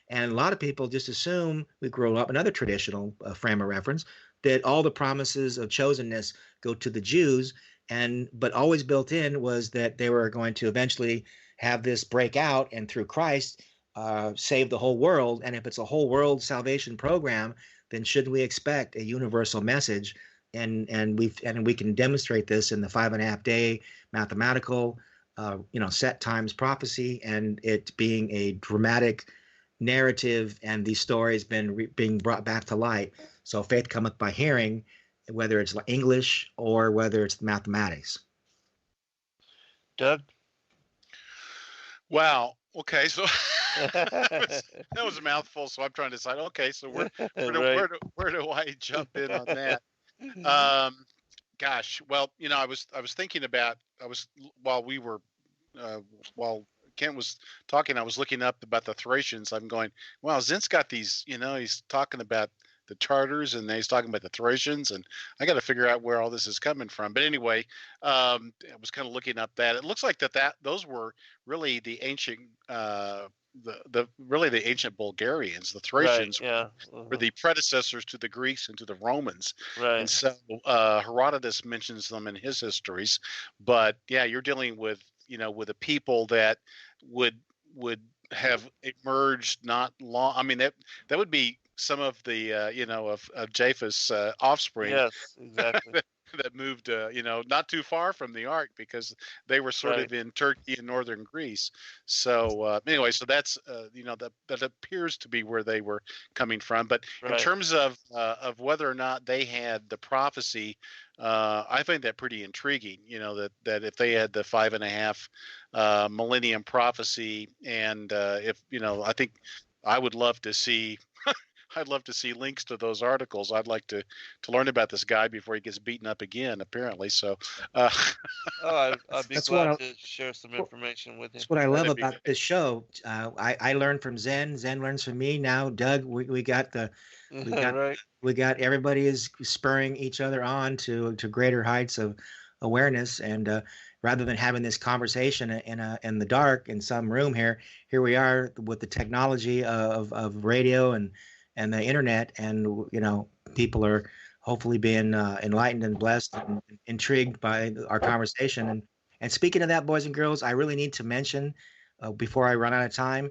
and a lot of people just assume, we grow up another traditional frame of reference, that all the promises of chosenness go to the Jews, but always built in was that they were going to eventually have this break out, and through Christ, save the whole world. And if it's a whole world salvation program, then shouldn't we expect a universal message? And we can demonstrate this in the 5.5 day mathematical, set times prophecy, and it being a dramatic narrative, and these stories being brought back to light. So faith cometh by hearing, whether it's English or whether it's mathematics. Doug? Wow. Okay, so that was a mouthful. So I'm trying to decide. Okay, so where do I jump in on that? Gosh, well, I was thinking about while Kent was talking, I was looking up about the Thracians. I'm going, wow, Zent's got these. He's talking about the Charters, and then he's talking about the Thracians, and I got to figure out where all this is coming from. But anyway, I was kind of looking up that it looks like those were really the ancient the ancient Bulgarians. The Thracians were the predecessors to the Greeks and to the Romans. Right. And so Herodotus mentions them in his histories. But yeah, you're dealing with with a people that would have emerged not long. I mean, that would be some of the of Japheth's offspring. Yes, exactly. that moved not too far from the ark, because they were sort of in Turkey and northern Greece. So anyway, so that's that appears to be where they were coming from. But in terms of whether or not they had the prophecy, I find that pretty intriguing. That if they had the 5.5 millennium prophecy, and if I think I would love to see. I'd love to see links to those articles. I'd like to learn about this guy before he gets beaten up again, apparently. So, I'd be glad to share some information with him. That's what I love about this show. I learn from Zen. Zen learns from me. Now, Doug, we got everybody is spurring each other on to greater heights of awareness, and rather than having this conversation in the dark in some room here we are with the technology of radio and the internet, and people are hopefully being enlightened and blessed and intrigued by our conversation. And speaking of that, boys and girls, I really need to mention before I run out of time,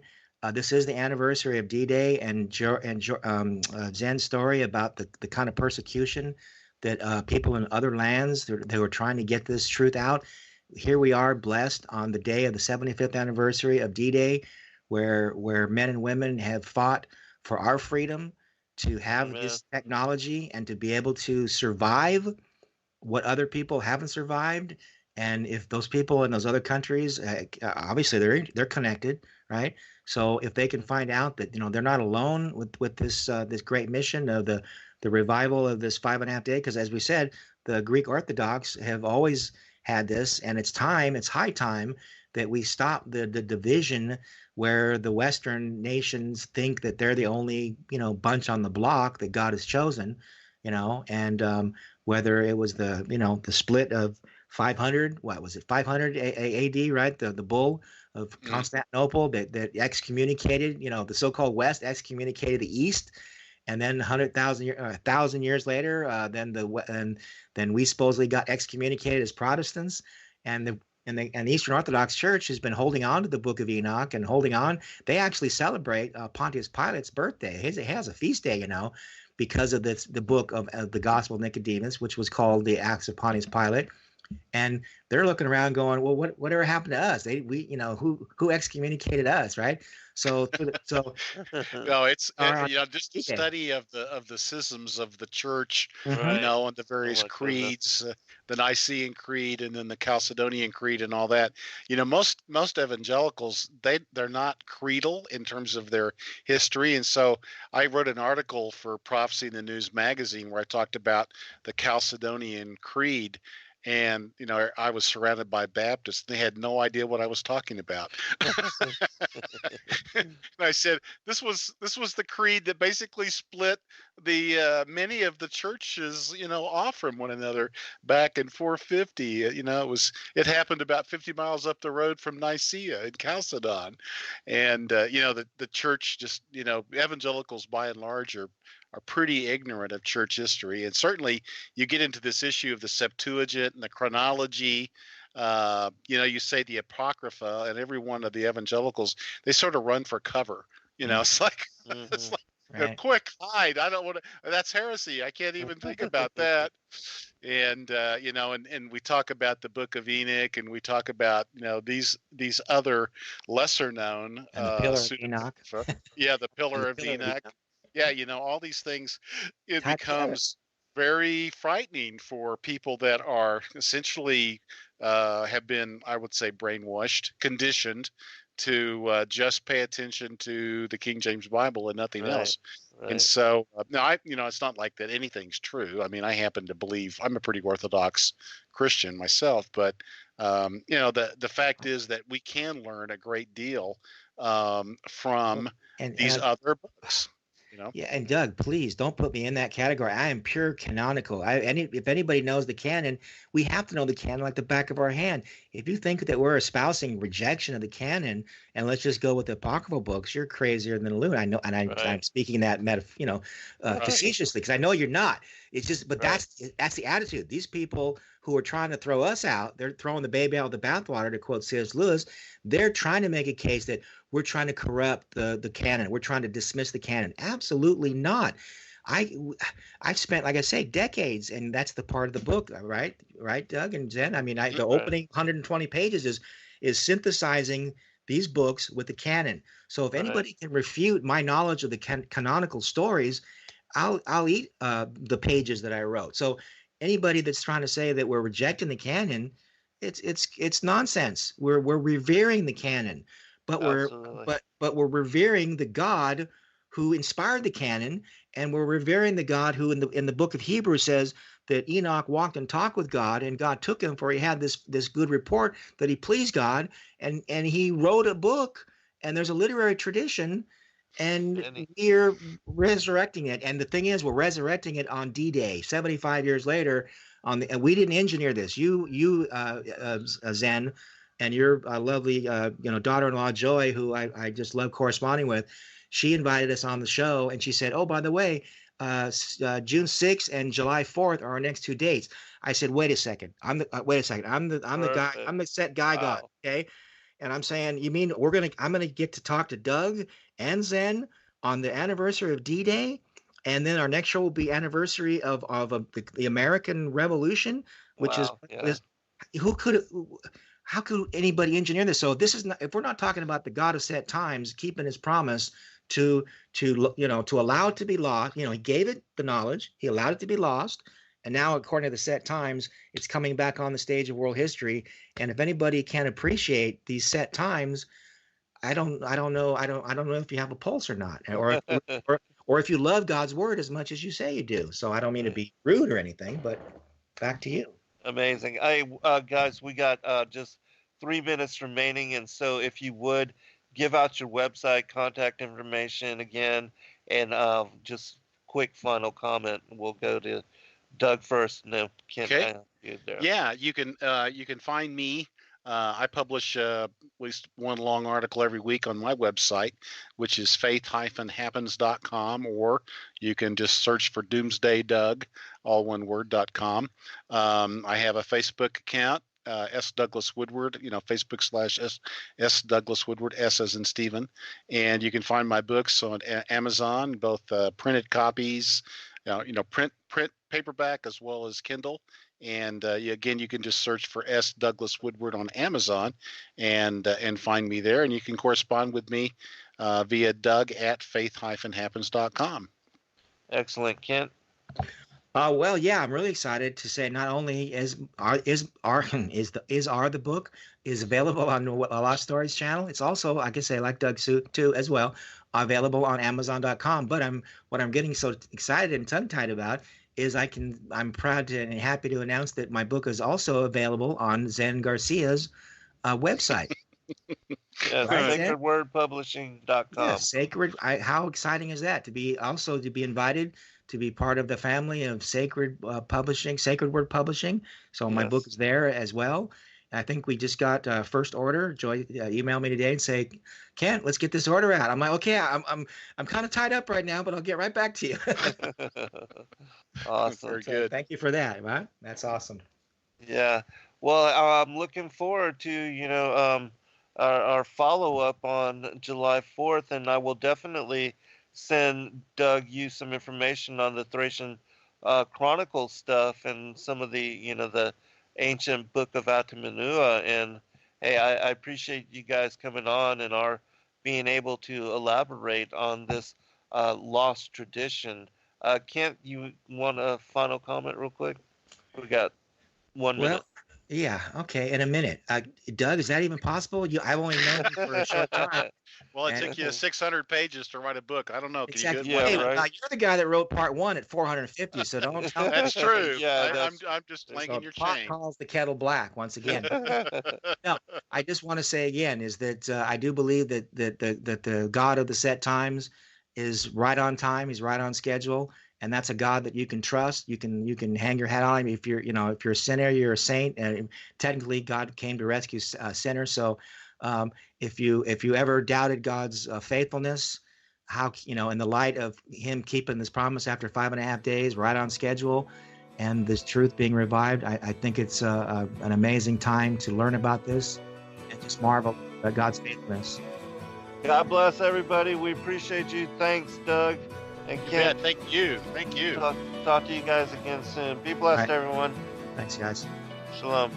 This is the anniversary of D-Day and Zen's story about the kind of persecution that people in other lands they were trying to get this truth out. Here we are, blessed on the day of the 75th anniversary of D-Day, where men and women have fought for our freedom to have this technology and to be able to survive what other people haven't survived. And if those people in those other countries, obviously they're connected, right? So if they can find out that they're not alone with this great mission of the revival of this 5.5 day, because as we said, the Greek Orthodox have always had this, and it's high time that we stop the division where the Western nations think that they're the only bunch on the block that God has chosen, and whether it was the split of 500, what was it, 500 AD, right? The bull of Constantinople that excommunicated, the so-called West excommunicated the East, and then 1,000 years later, then we supposedly got excommunicated as Protestants, and the Eastern Orthodox Church has been holding on to the Book of Enoch and holding on. They actually celebrate Pontius Pilate's birthday. He has a feast day, because of the book of the Gospel of Nicodemus, which was called the Acts of Pontius Pilate. And they're looking around going, well, whatever happened to us? Who excommunicated us, right? So no, it's just a study of the schisms of the church, Right. and the various creeds, the Nicene Creed, and then the Chalcedonian Creed, and all that. Most evangelicals they're not creedal in terms of their history, and so I wrote an article for Prophecy in the News magazine where I talked about the Chalcedonian Creed. And I was surrounded by Baptists. They had no idea what I was talking about. And I said this was the creed that basically split the many of the churches off from one another back in 450. It happened about 50 miles up the road from Nicaea in Chalcedon, and the church just evangelicals by and large are pretty ignorant of church history. And certainly you get into this issue of the Septuagint and the chronology, you say the Apocrypha, and every one of the evangelicals, they sort of run for cover. It's like, it's like right. Quick, hide. I don't want to, that's heresy. I can't even think about that. And, and we talk about the Book of Enoch, and we talk about, these other lesser known, And the Pillar of Enoch. Yeah, the Pillar of Pillar of Enoch. Yeah, all these things, it Type becomes very frightening for people that are essentially have been, I would say, brainwashed, conditioned to just pay attention to the King James Bible and nothing else. Right. And so, no, it's not like that anything's true. I mean, I happen to believe I'm a pretty Orthodox Christian myself, but the fact is that we can learn a great deal from these other books. Yeah, and Doug, please don't put me in that category. I am pure canonical. If anybody knows the canon, we have to know the canon like the back of our hand. If you think that we're espousing rejection of the canon and let's just go with the apocryphal books, you're crazier than a loon. I know, and I'm speaking that facetiously because I know you're not. It's just, but that's the attitude. These people who are trying to throw us out, they're throwing the baby out with the bathwater, to quote C.S. Lewis. They're trying to make a case that we're trying to corrupt the canon. We're trying to dismiss the canon. Absolutely not. I've spent, like I say, decades, and that's the part of the book, right, Doug and Zen? I mean, the opening 120 pages is synthesizing these books with the canon. So if anybody can refute my knowledge of the canonical stories, I'll eat the pages that I wrote. So anybody that's trying to say that we're rejecting the canon, it's nonsense. We're revering the canon, but we're revering the God who inspired the canon, and we're revering the God who in the book of Hebrews says that Enoch walked and talked with God, and God took him, for he had this good report that he pleased God, and he wrote a book, and there's a literary tradition, and we're resurrecting it. And the thing is, we're resurrecting it on D-Day, 75 years later. And we didn't engineer this. You Zen, and your lovely daughter-in-law Joy, who I just love corresponding with. She invited us on the show, and she said, "Oh, by the way, June 6th and July 4th are our next two dates." I said, "Wait a second. I'm the guy. I'm the set guy. God, okay." And I'm saying, you mean I'm gonna get to talk to Doug and Zen on the anniversary of D-Day, and then our next show will be anniversary of the American Revolution, which Wow. Yeah. is who could how could anybody engineer this? So this is not, if we're not talking about the God of set times keeping his promise to to allow it to be lost. He gave it the knowledge, he allowed it to be lost, and now according to the set times, it's coming back on the stage of world history. And if anybody can appreciate these set times, I don't know if you have a pulse or not, or if you love God's word as much as you say you do. So I don't mean to be rude or anything, but back to you. Amazing. Guys, we got just 3 minutes remaining, and so if you would give out your website, contact information again, and just quick final comment. We'll go to Doug first, and then Kent. Okay. You there. Yeah, you can find me. I publish at least one long article every week on my website, which is faith-happens.com, or you can just search for Doomsday Doug, all one word.com. I have a Facebook account, S. Douglas Woodward, Facebook / S. Douglas Woodward, S as in Stephen. And you can find my books on Amazon, both printed copies, print paperback as well as Kindle. And again, you can just search for S. Douglas Woodward on Amazon and find me there. And you can correspond with me via doug@faith-happens.com. Excellent. Kent? Well, yeah, I'm really excited to say not only is the book is available on the Lost Stories channel, it's also, I can say, like Doug too, as well, available on Amazon.com. But what I'm getting so excited and tongue-tied about is I'm proud and happy to announce that my book is also available on Zen Garcia's website. Yeah, Right, sacredwordpublishing.com. Yeah, Sacred. How exciting is that to be invited to be part of the family of Sacred Publishing, Sacred Word Publishing. So my book is there as well. I think we just got first order. Joy emailed me today and say, "Kent, let's get this order out." I'm like, "Okay, I'm kind of tied up right now, but I'll get right back to you." Awesome. Very good. Thank you for that. Right? That's awesome. Yeah. Well, I'm looking forward to our follow up on July 4th, and I will definitely send Doug you some information on the Thracian Chronicles stuff and some of the ancient book of Atamanua. And hey, I appreciate you guys coming on and our being able to elaborate on this lost tradition. Kent, you want a final comment real quick? We got 1 minute. Well, yeah, okay, in a minute. Doug, is that even possible? I've only known you for a short time. Well, it took you 600 pages to write a book. I don't know. Can Exactly. you do it? Yeah, right. You're the guy that wrote part 1 at 450, so don't tell me. That's true. Yeah, I'm just linking So your pot chain. calls the kettle black once again. No, I just want to say again is that I do believe that the God of the set times is right on time. He's right on schedule, and that's a God that you can trust. You can hang your hat on him. If you're a sinner, you're a saint. And technically, God came to rescue sinners. So if you ever doubted God's faithfulness, how in the light of him keeping this promise after 5.5 days, right on schedule, and this truth being revived, I think it's an amazing time to learn about this and just marvel at God's faithfulness. God bless everybody. We appreciate you. Thanks, Doug and Yeah, Kent. thank you. Thank you. Talk to you guys again soon. Be blessed, All right. everyone. Thanks, guys. Shalom.